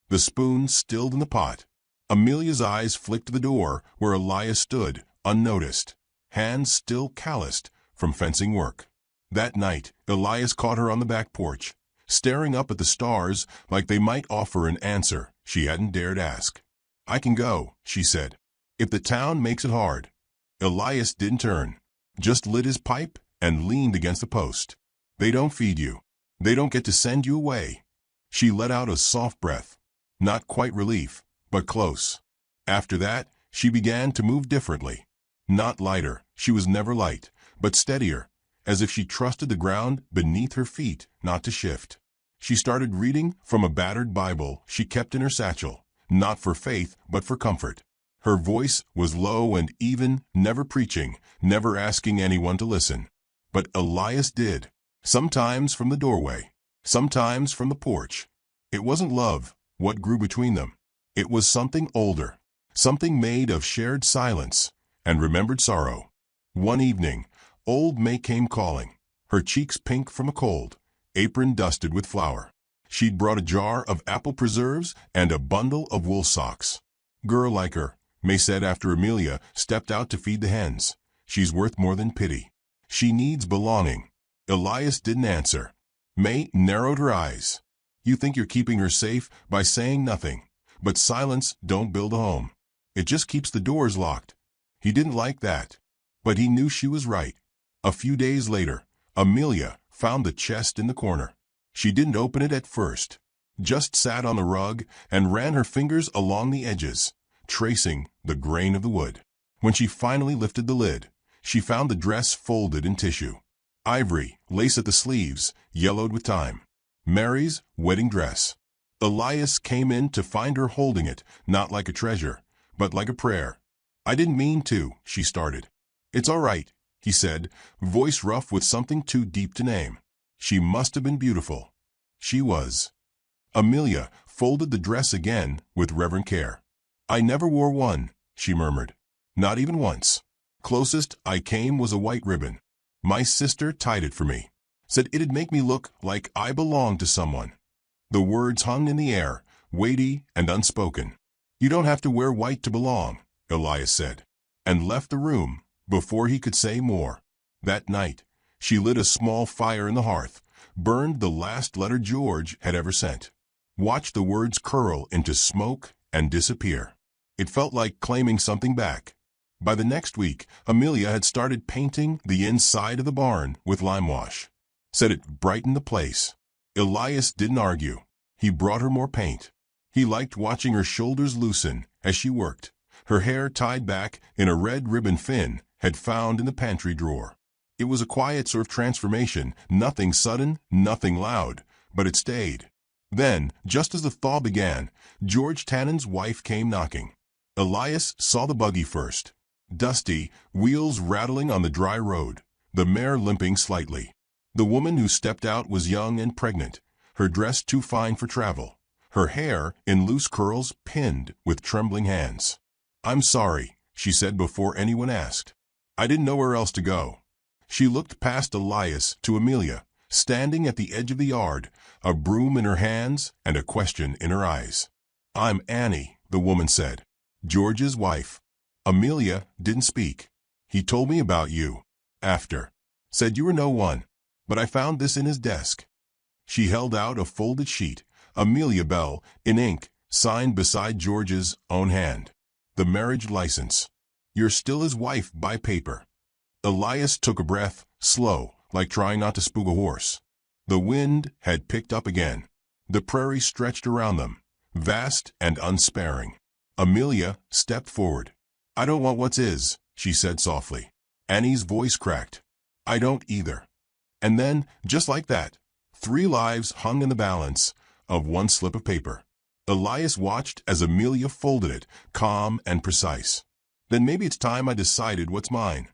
The spoon stilled in the pot. Amelia's eyes flicked to the door where Elias stood, unnoticed, hands still calloused from fencing work. That night, Elias caught her on the back porch, staring up at the stars like they might offer an answer she hadn't dared ask. "I can go," she said, "if the town makes it hard." Elias didn't turn, just lit his pipe and leaned against the post. "They don't feed you. They don't get to send you away." She let out a soft breath. Not quite relief, but close. After that, she began to move differently. Not lighter, she was never light, but steadier, as if she trusted the ground beneath her feet not to shift. She started reading from a battered Bible she kept in her satchel, not for faith but for comfort. Her voice was low and even, never preaching, never asking anyone to listen. But Elias did, sometimes from the doorway, sometimes from the porch. It wasn't love, what grew between them. It was something older, something made of shared silence and remembered sorrow. One evening, old May came calling, her cheeks pink from a cold, apron dusted with flour. She'd brought a jar of apple preserves and a bundle of wool socks. "Girl like her," May said after Amelia stepped out to feed the hens. "She's worth more than pity. She needs belonging." Elias didn't answer. May narrowed her eyes. "You think you're keeping her safe by saying nothing, but silence don't build a home. It just keeps the doors locked." He didn't like that, but he knew she was right. A few days later, Amelia found the chest in the corner. She didn't open it at first, just sat on the rug and ran her fingers along the edges, tracing the grain of the wood. When she finally lifted the lid, she found the dress folded in tissue. Ivory, lace at the sleeves, yellowed with time. Mary's wedding dress. Elias came in to find her holding it, not like a treasure, but like a prayer. "I didn't mean to," she started. "It's all right," he said, voice rough with something too deep to name. She must have been beautiful. She was. Amelia folded the dress again with reverent care. "I never wore one," she murmured. "Not even once. Closest I came was a white ribbon. My sister tied it for me. Said it'd make me look like I belonged to someone. The words hung in the air, weighty and unspoken. You don't have to wear white to belong, Elias said, and left the room before he could say more. That night, she lit a small fire in the hearth, burned the last letter George had ever sent, watched the words curl into smoke and disappear. It felt like claiming something back. By the next week, Amelia had started painting the inside of the barn with lime wash. Said it brightened the place. Elias didn't argue. He brought her more paint. He liked watching her shoulders loosen as she worked. Her hair tied back in a red ribbon Finn had found in the pantry drawer. It was a quiet sort of transformation, nothing sudden, nothing loud, but it stayed. Then, just as the thaw began, George Tannen's wife came knocking. Elias saw the buggy first. Dusty, wheels rattling on the dry road, the mare limping slightly. The woman who stepped out was young and pregnant, her dress too fine for travel, her hair in loose curls pinned with trembling hands. "I'm sorry," she said before anyone asked. "I didn't know where else to go." She looked past Elias to Amelia, standing at the edge of the yard, a broom in her hands and a question in her eyes. "I'm Annie," the woman said, "George's wife." Amelia didn't speak. "He told me about you. After. Said you were no one. But I found this in his desk." She held out a folded sheet, Amelia Bell, in ink, signed beside George's own hand. The marriage license. "You're still his wife by paper." Elias took a breath, slow, like trying not to spook a horse. The wind had picked up again. The prairie stretched around them, vast and unsparing. Amelia stepped forward. "I don't want what's is," she said softly. Annie's voice cracked. "I don't either." And then, just like that, 3 lives hung in the balance of one slip of paper. Elias watched as Amelia folded it, calm and precise. "Then maybe it's time I decided what's mine."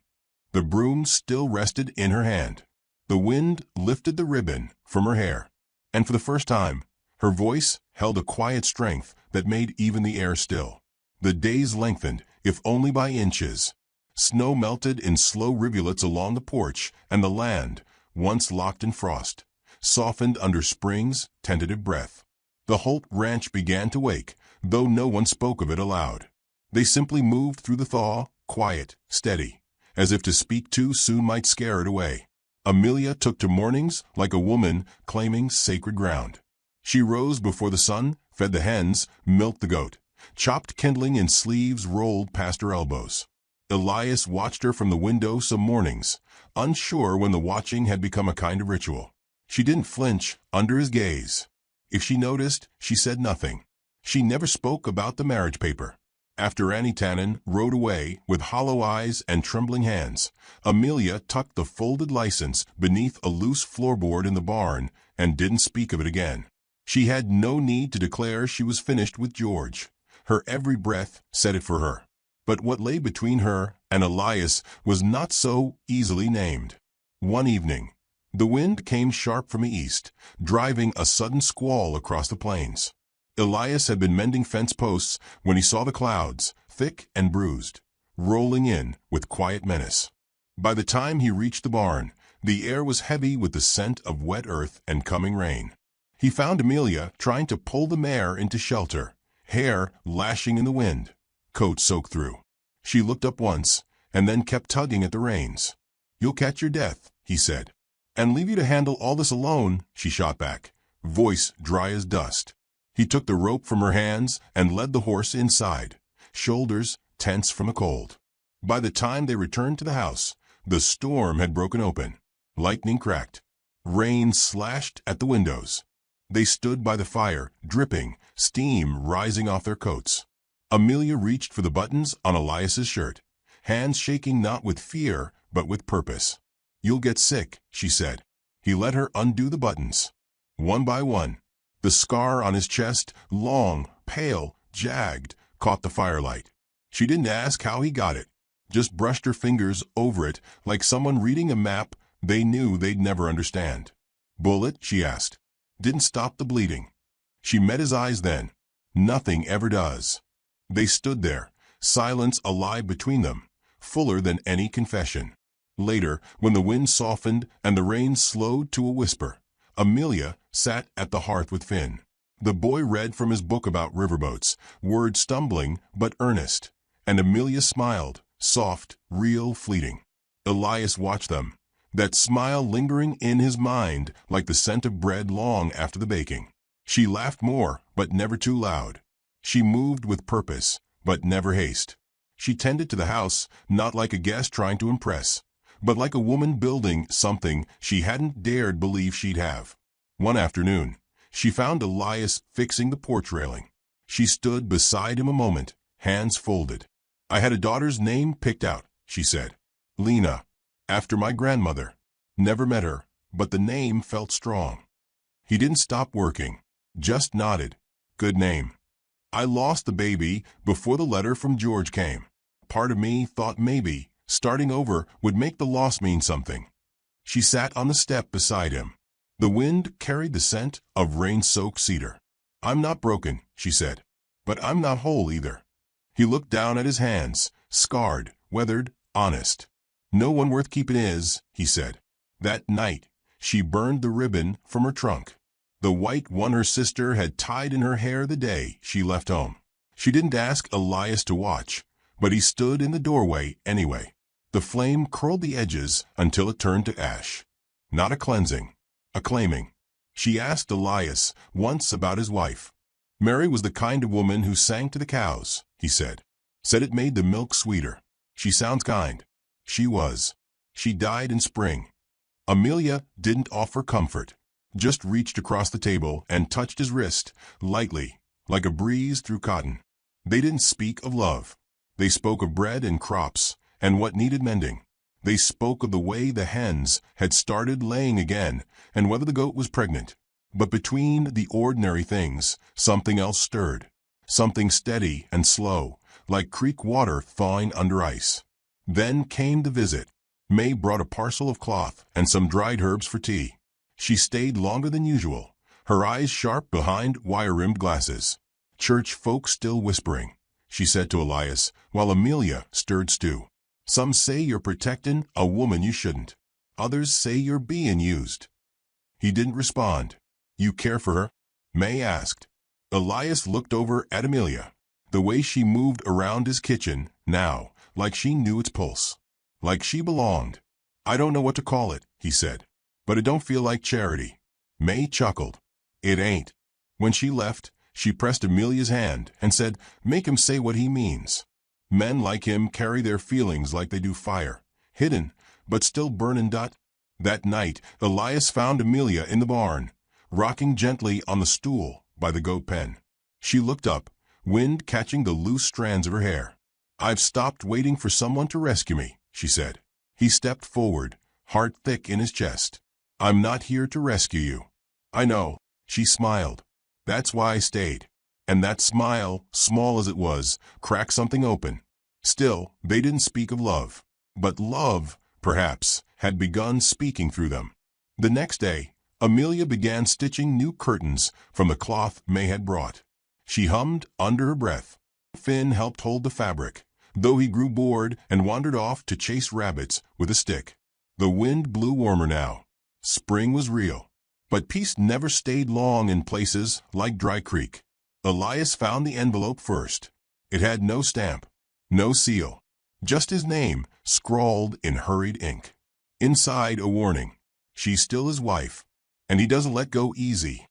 The broom still rested in her hand. The wind lifted the ribbon from her hair, and for the first time, her voice held a quiet strength that made even the air still. The days lengthened, if only by inches. Snow melted in slow rivulets along the porch, and the land, once locked in frost, softened under spring's tentative breath. The Holt ranch began to wake, though no one spoke of it aloud. They simply moved through the thaw, quiet, steady, as if to speak too soon might scare it away. Amelia took to mornings like a woman claiming sacred ground. She rose before the sun, fed the hens, milked the goat. Chopped kindling in sleeves rolled past her elbows. Elias watched her from the window some mornings, unsure when the watching had become a kind of ritual. She didn't flinch under his gaze. If she noticed, she said nothing. She never spoke about the marriage paper. After Annie Tannen rode away with hollow eyes and trembling hands, Amelia tucked the folded license beneath a loose floorboard in the barn and didn't speak of it again. She had no need to declare she was finished with George. Her every breath said it for her. But what lay between her and Elias was not so easily named. One evening, the wind came sharp from the east, driving a sudden squall across the plains. Elias had been mending fence posts when he saw the clouds, thick and bruised, rolling in with quiet menace. By the time he reached the barn, the air was heavy with the scent of wet earth and coming rain. He found Amelia trying to pull the mare into shelter, hair lashing in the wind, coat soaked through. She looked up once, and then kept tugging at the reins. "You'll catch your death," he said. "And leave you to handle all this alone," she shot back, voice dry as dust. He took the rope from her hands and led the horse inside, shoulders tense from the cold. By the time they returned to the house, the storm had broken open. Lightning cracked. Rain slashed at the windows. They stood by the fire, dripping, steam rising off their coats. Amelia reached for the buttons on Elias's shirt, hands shaking not with fear, but with purpose. "You'll get sick," she said. He let her undo the buttons. One by one, the scar on his chest, long, pale, jagged, caught the firelight. She didn't ask how he got it, just brushed her fingers over it like someone reading a map they knew they'd never understand. "Bullet?" she asked. "Didn't stop the bleeding." She met his eyes then. Nothing ever does. They stood there, silence alive between them, fuller than any confession. Later, when the wind softened and the rain slowed to a whisper, Amelia sat at the hearth with Finn. The boy read from his book about riverboats, words stumbling but earnest, and Amelia smiled, soft, real, fleeting. Elias watched them, that smile lingering in his mind like the scent of bread long after the baking. She laughed more, but never too loud. She moved with purpose, but never haste. She tended to the house, not like a guest trying to impress, but like a woman building something she hadn't dared believe she'd have. One afternoon, she found Elias fixing the porch railing. She stood beside him a moment, hands folded. "I had a daughter's name picked out," she said. "Lena, after my grandmother. Never met her, but the name felt strong." He didn't stop working, just nodded. "Good name. I lost the baby before the letter from George came. Part of me thought maybe starting over would make the loss mean something." She sat on the step beside him. The wind carried the scent of rain-soaked cedar. "I'm not broken," she said, "but I'm not whole either." He looked down at his hands, scarred, weathered, honest. "No one worth keeping is," he said. That night, she burned the ribbon from her trunk, the white one her sister had tied in her hair the day she left home. She didn't ask Elias to watch, but he stood in the doorway anyway. The flame curled the edges until it turned to ash. Not a cleansing, a claiming. She asked Elias once about his wife. "Mary was the kind of woman who sang to the cows," he said. "Said it made the milk sweeter. She sounds kind." She was. She died in spring. Amelia didn't offer comfort, just reached across the table and touched his wrist, lightly, like a breeze through cotton. They didn't speak of love. They spoke of bread and crops, and what needed mending. They spoke of the way the hens had started laying again, and whether the goat was pregnant. But between the ordinary things, something else stirred. Something steady and slow, like creek water thawing under ice. Then came the visit. May brought a parcel of cloth and some dried herbs for tea. She stayed longer than usual, her eyes sharp behind wire-rimmed glasses. "Church folk still whispering," she said to Elias, while Amelia stirred stew. "Some say you're protectin' a woman you shouldn't. Others say you're being used." He didn't respond. "You care for her?" May asked. Elias looked over at Amelia, the way she moved around his kitchen now, like she knew its pulse. Like she belonged. "I don't know what to call it," he said, "but it don't feel like charity." May chuckled. "It ain't." When she left, she pressed Amelia's hand and said, "Make him say what he means." Men like him carry their feelings like they do fire, hidden, but still burning. That night, Elias found Amelia in the barn, rocking gently on the stool by the goat pen. She looked up, wind catching the loose strands of her hair. "I've stopped waiting for someone to rescue me," she said. He stepped forward, heart thick in his chest. "I'm not here to rescue you." "I know," she smiled. "That's why I stayed." And that smile, small as it was, cracked something open. Still, they didn't speak of love. But love, perhaps, had begun speaking through them. The next day, Amelia began stitching new curtains from the cloth May had brought. She hummed under her breath. Finn helped hold the fabric, though he grew bored and wandered off to chase rabbits with a stick. The wind blew warmer now. Spring was real. But peace never stayed long in places like Dry Creek. Elias found the envelope first. It had no stamp, no seal, just his name scrawled in hurried ink. Inside a warning. She's still his wife, and he doesn't let go easy.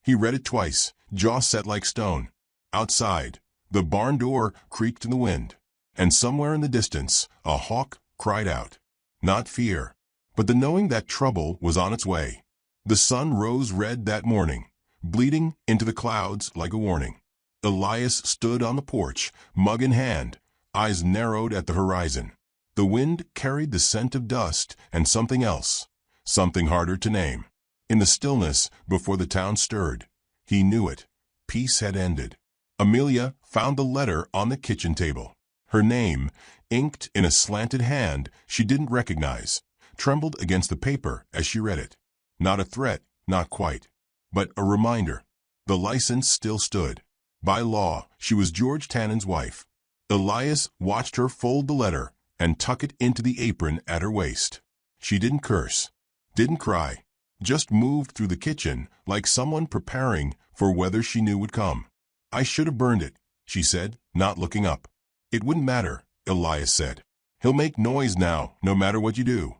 He read it twice, jaw set like stone. Outside, the barn door creaked in the wind, and somewhere in the distance, a hawk cried out. Not fear, but the knowing that trouble was on its way. The sun rose red that morning, bleeding into the clouds like a warning. Elias stood on the porch, mug in hand, eyes narrowed at the horizon. The wind carried the scent of dust and something else, something harder to name. In the stillness before the town stirred, he knew it. Peace had ended. Amelia found the letter on the kitchen table. Her name, inked in a slanted hand she didn't recognize, trembled against the paper as she read it. Not a threat, not quite, but a reminder. The license still stood. By law, she was George Tannen's wife. Elias watched her fold the letter, and tuck it into the apron at her waist. She didn't curse, didn't cry, just moved through the kitchen like someone preparing for weather she knew would come. "I should have burned it," she said, not looking up. "It wouldn't matter," Elias said. "He'll make noise now, no matter what you do."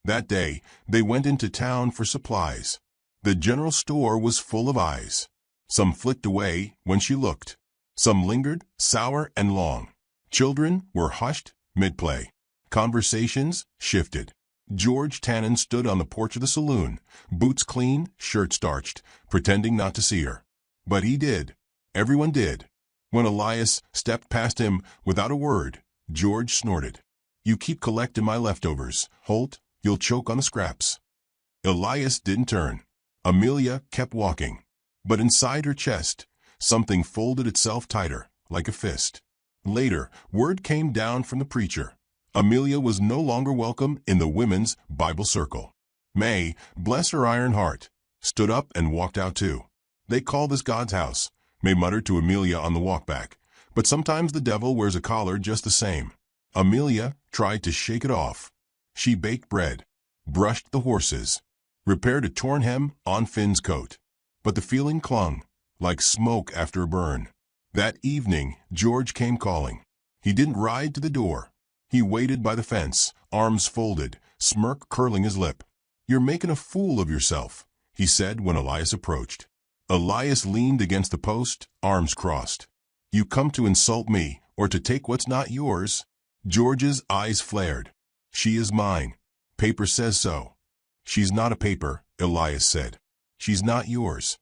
That day, they went into town for supplies. The general store was full of eyes. Some flicked away when she looked. Some lingered, sour and long. Children were hushed mid-play. Conversations shifted. George Tannen stood on the porch of the saloon, boots clean, shirt starched, pretending not to see her. But he did. Everyone did. When Elias stepped past him without a word, George snorted. "You keep collecting my leftovers, Holt. You'll choke on the scraps." Elias didn't turn. Amelia kept walking. But inside her chest, something folded itself tighter, like a fist. Later, word came down from the preacher. Amelia was no longer welcome in the women's Bible circle. May, bless her iron heart, stood up and walked out too. "They call this God's house," May muttered to Amelia on the walk back. "But sometimes the devil wears a collar just the same." Amelia tried to shake it off. She baked bread, brushed the horses, repaired a torn hem on Finn's coat. But the feeling clung, like smoke after a burn. That evening, George came calling. He didn't ride to the door. He waited by the fence, arms folded, smirk curling his lip. "You're making a fool of yourself," he said when Elias approached. Elias leaned against the post, arms crossed. "You come to insult me, or to take what's not yours?" George's eyes flared. "She is mine. Paper says so." "She's not a paper," Elias said. "She's not yours."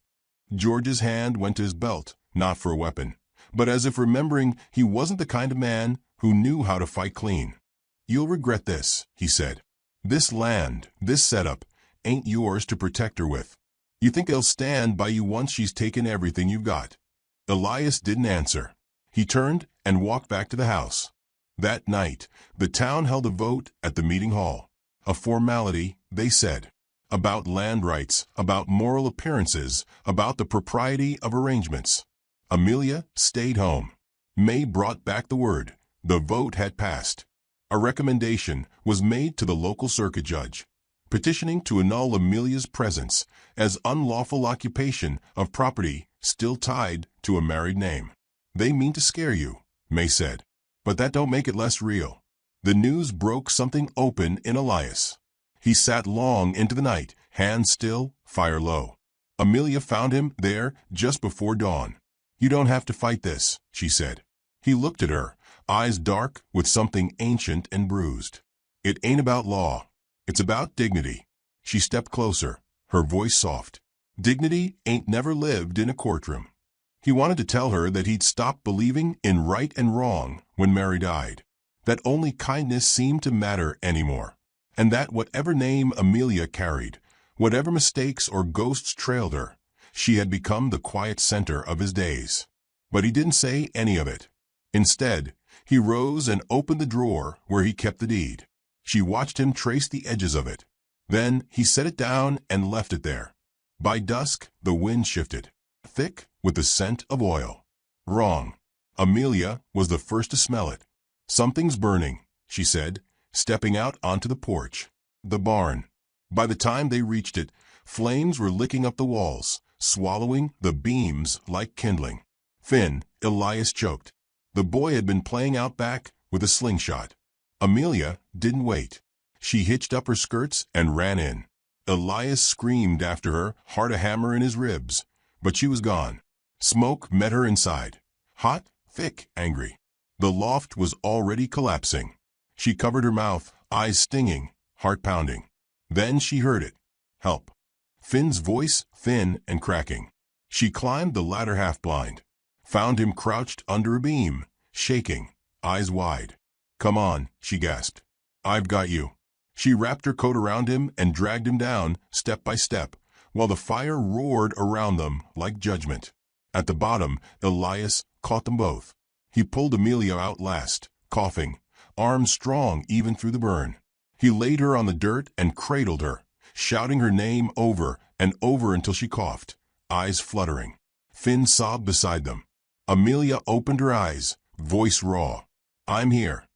George's hand went to his belt, not for a weapon, but as if remembering he wasn't the kind of man who knew how to fight clean. "You'll regret this," he said. "This land, this setup, ain't yours to protect her with. You think they'll stand by you once she's taken everything you've got?" Elias didn't answer. He turned and walked back to the house. That night, the town held a vote at the meeting hall. A formality, they said. About land rights, about moral appearances, about the propriety of arrangements. Amelia stayed home. May brought back the word. The vote had passed. A recommendation was made to the local circuit judge, petitioning to annul Amelia's presence as unlawful occupation of property still tied to a married name. "They mean to scare you," May said, "but that don't make it less real." The news broke something open in Elias. He sat long into the night, hands still, fire low. Amelia found him there just before dawn. "You don't have to fight this," she said. He looked at her, eyes dark with something ancient and bruised. "It ain't about law. It's about dignity." She stepped closer, her voice soft. Dignity ain't never lived in a courtroom. He wanted to tell her that he'd stopped believing in right and wrong when Mary died, that only kindness seemed to matter anymore, and that whatever name Amelia carried, whatever mistakes or ghosts trailed her, she had become the quiet center of his days. But he didn't say any of it. Instead, he rose and opened the drawer where he kept the deed. She watched him trace the edges of it. Then he set it down and left it there. By dusk, the wind shifted, thick with the scent of oil. Wrong. Amelia was the first to smell it. "Something's burning," she said, stepping out onto the porch. The barn. By the time they reached it, flames were licking up the walls, swallowing the beams like kindling. "Finn," Elias choked. The boy had been playing out back with a slingshot. Amelia didn't wait. She hitched up her skirts and ran in. Elias screamed after her, hard a hammer in his ribs, but she was gone. Smoke met her inside. Hot, thick, angry. The loft was already collapsing. She covered her mouth, eyes stinging, heart pounding. Then she heard it. Help. Finn's voice, thin and cracking. She climbed the ladder half blind, found him crouched under a beam, shaking, eyes wide. "Come on," she gasped. "I've got you." She wrapped her coat around him and dragged him down, step by step, while the fire roared around them like judgment. At the bottom, Elias caught them both. He pulled Amelia out last, coughing, arms strong even through the burn. He laid her on the dirt and cradled her, shouting her name over and over until she coughed, eyes fluttering. Finn sobbed beside them. Amelia opened her eyes, voice raw. "I'm here."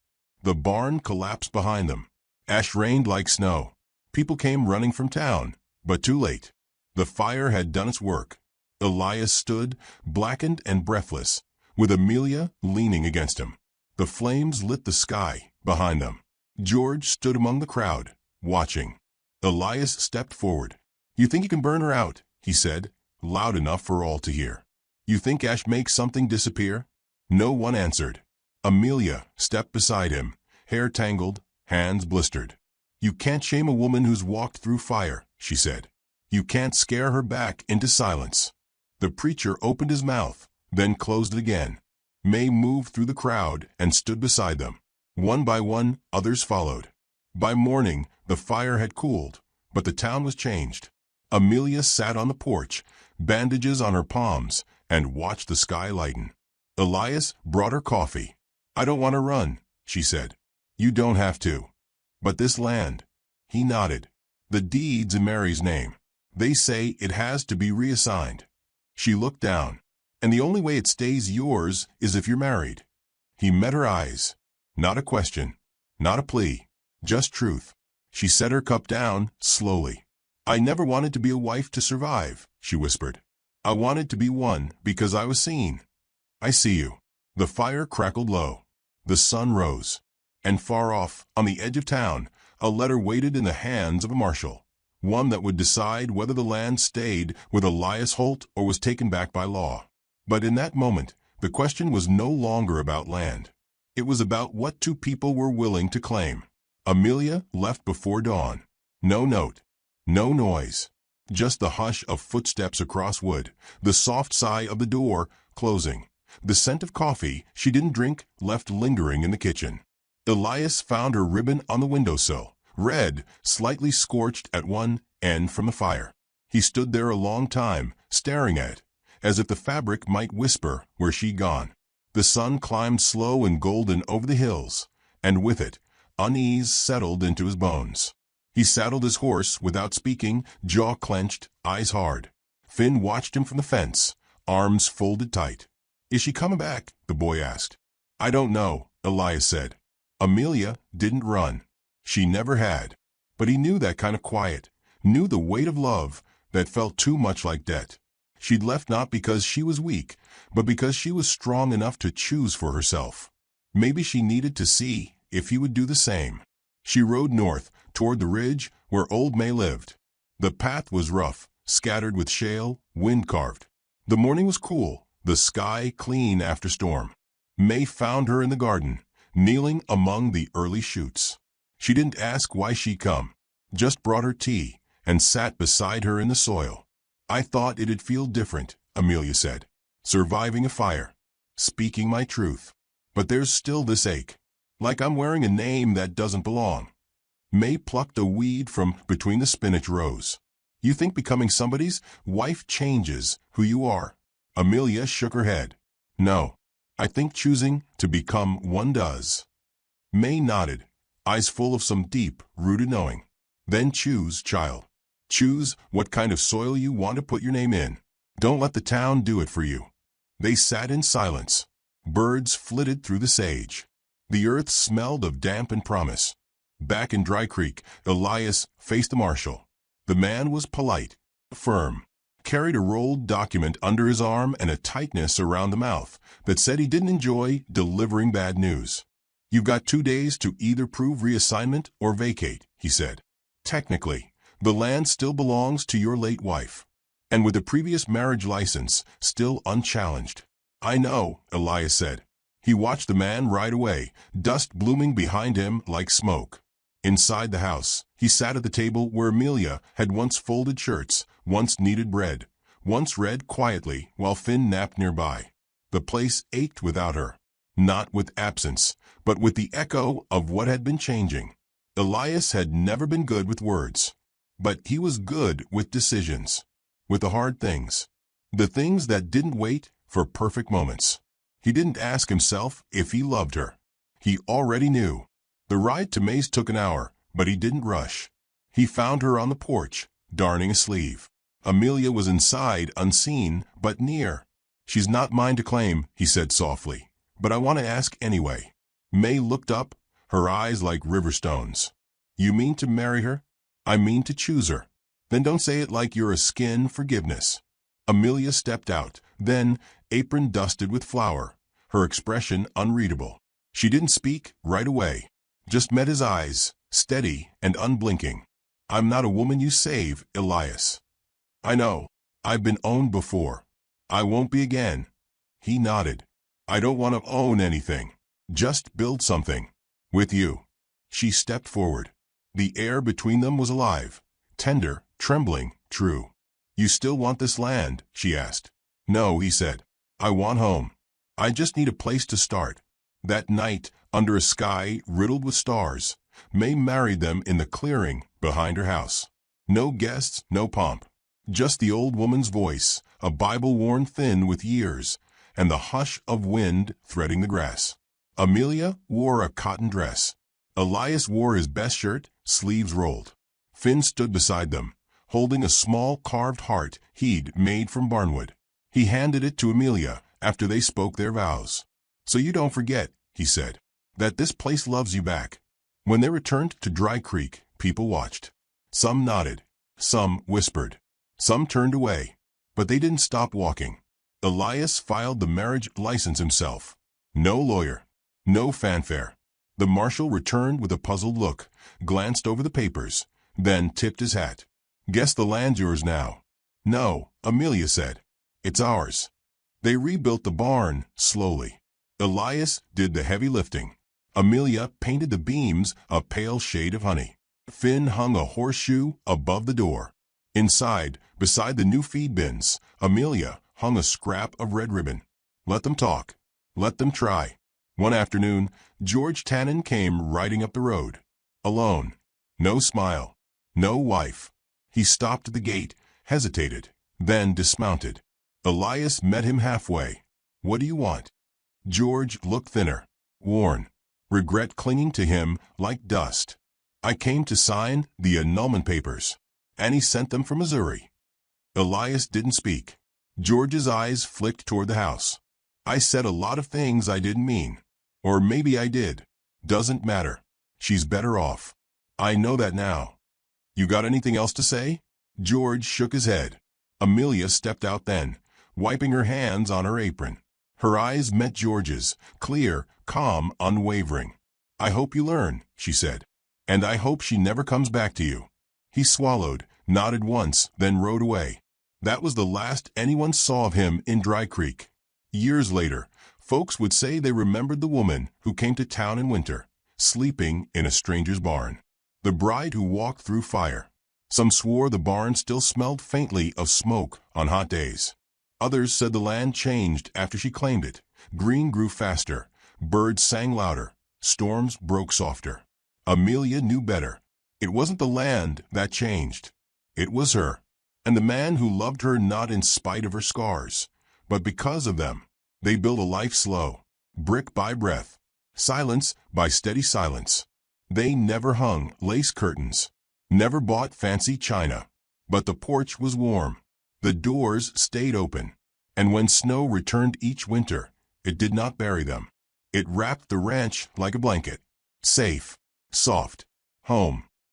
The barn collapsed behind them. Ash rained like snow. People came running from town, but too late. The fire had done its work. Elias stood, blackened and breathless, with Amelia leaning against him. The flames lit the sky behind them. George stood among the crowd, watching. Elias stepped forward. "You think you can burn her out?" he said, loud enough for all to hear. "You think Ash makes something disappear?" No one answered. Amelia stepped beside him, hair tangled, hands blistered. "You can't shame a woman who's walked through fire," she said. "You can't scare her back into silence." The preacher opened his mouth, then closed it again. May moved through the crowd and stood beside them. One by one, others followed. By morning, the fire had cooled, but the town was changed. Amelia sat on the porch, bandages on her palms, and watched the sky lighten. Elias brought her coffee. "I don't want to run," she said. "You don't have to. But this land," he nodded. "The deed's in Mary's name. They say it has to be reassigned." She looked down. "And the only way it stays yours is if you're married." He met her eyes. Not a question, not a plea, just truth. She set her cup down, slowly. "I never wanted to be a wife to survive," she whispered. "I wanted to be one because I was seen." "I see you." The fire crackled low. The sun rose. And far off, on the edge of town, a letter waited in the hands of a marshal. One that would decide whether the land stayed with Elias Holt or was taken back by law. But in that moment, the question was no longer about land. It was about what two people were willing to claim. Amelia left before dawn. No note. No noise. Just the hush of footsteps across wood, the soft sigh of the door closing, the scent of coffee she didn't drink left lingering in the kitchen. Elias found her ribbon on the windowsill, red, slightly scorched at one end from the fire. He stood there a long time, staring at it, as if the fabric might whisper where she'd gone. The sun climbed slow and golden over the hills, and with it, unease settled into his bones. He saddled his horse without speaking, jaw clenched, eyes hard. Finn watched him from the fence, arms folded tight. "Is she coming back?" the boy asked. "I don't know," Elias said. Amelia didn't run. She never had. But he knew that kind of quiet, knew the weight of love that felt too much like debt. She'd left not because she was weak, but because she was strong enough to choose for herself. Maybe she needed to see if he would do the same. She rode north, toward the ridge where old May lived. The path was rough, scattered with shale, wind-carved. The morning was cool, the sky clean after storm. May found her in the garden, kneeling among the early shoots. She didn't ask why she'd come, just brought her tea and sat beside her in the soil. "I thought it'd feel different," Amelia said. "Surviving a fire, speaking my truth. But there's still this ache, like I'm wearing a name that doesn't belong." May plucked a weed from between the spinach rows. "You think becoming somebody's wife changes who you are?" Amelia shook her head. "No, I think choosing to become one does." May nodded, eyes full of some deep-rooted knowing. "Then choose, child. Choose what kind of soil you want to put your name in. Don't let the town do it for you." They sat in silence. Birds flitted through the sage. The earth smelled of damp and promise. Back in Dry Creek, Elias faced the marshal. The man was polite, firm, carried a rolled document under his arm and a tightness around the mouth that said he didn't enjoy delivering bad news. "You've got 2 days to either prove reassignment or vacate," he said. "Technically, the land still belongs to your late wife, and with the previous marriage license still unchallenged." "I know," Elias said. He watched the man ride away, dust blooming behind him like smoke. Inside the house, he sat at the table where Amelia had once folded shirts, once kneaded bread, once read quietly while Finn napped nearby. The place ached without her, not with absence, but with the echo of what had been changing. Elias had never been good with words, but he was good with decisions, with the hard things, the things that didn't wait for perfect moments. He didn't ask himself if he loved her. He already knew. The ride to Maze took an hour, but he didn't rush. He found her on the porch, darning a sleeve. Amelia was inside, unseen, but near. "She's not mine to claim," he said softly, "but I want to ask anyway." May looked up, her eyes like river stones. You mean to marry her? I mean to choose her. Then don't say it like you're a skin forgiveness. Amelia stepped out, then, apron dusted with flour, her expression unreadable. She didn't speak right away, just met his eyes, steady and unblinking. I'm not a woman you save, Elias. I know. I've been owned before. I won't be again. He nodded. I don't want to own anything. Just build something. With you. She stepped forward. The air between them was alive, tender, trembling, true. You still want this land? She asked. No, he said. I want home. I just need a place to start. That night, under a sky riddled with stars, May married them in the clearing behind her house. No guests, no pomp. Just the old woman's voice, a Bible worn thin with years, and the hush of wind threading the grass. Amelia wore a cotton dress. Elias wore his best shirt, sleeves rolled. Finn stood beside them, holding a small carved heart he'd made from barnwood. He handed it to Amelia after they spoke their vows. So you don't forget, he said, that this place loves you back. When they returned to Dry Creek, people watched. Some nodded. Some whispered. Some turned away. But they didn't stop walking. Elias filed the marriage license himself. No lawyer. No fanfare. The marshal returned with a puzzled look, glanced over the papers, then tipped his hat. Guess the land's yours now. No, Amelia said. It's ours. They rebuilt the barn, slowly. Elias did the heavy lifting. Amelia painted the beams a pale shade of honey. Finn hung a horseshoe above the door. Inside, beside the new feed bins, Amelia hung a scrap of red ribbon. Let them talk. Let them try. One afternoon, George Tannen came riding up the road. Alone. No smile. No wife. He stopped at the gate, hesitated, then dismounted. Elias met him halfway. What do you want? George looked thinner, worn. Regret clinging to him like dust. I came to sign the annulment papers. And he sent them from Missouri. Elias didn't speak. George's eyes flicked toward the house. I said a lot of things I didn't mean. Or maybe I did. Doesn't matter. She's better off. I know that now. You got anything else to say? George shook his head. Amelia stepped out then, wiping her hands on her apron. Her eyes met George's, clear, calm, unwavering. I hope you learn, she said. And I hope she never comes back to you. He swallowed, nodded once, then rode away. That was the last anyone saw of him in Dry Creek. Years later, folks would say they remembered the woman who came to town in winter, sleeping in a stranger's barn. The bride who walked through fire. Some swore the barn still smelled faintly of smoke on hot days. Others said the land changed after she claimed it. Green grew faster. Birds sang louder. Storms broke softer. Amelia knew better. It wasn't the land that changed. It was her. And the man who loved her not in spite of her scars, but because of them. They built a life slow, brick by breath, silence by steady silence. They never hung lace curtains, never bought fancy china. But the porch was warm. The doors stayed open. And when snow returned each winter, it did not bury them. It wrapped the ranch like a blanket. Safe, soft, home.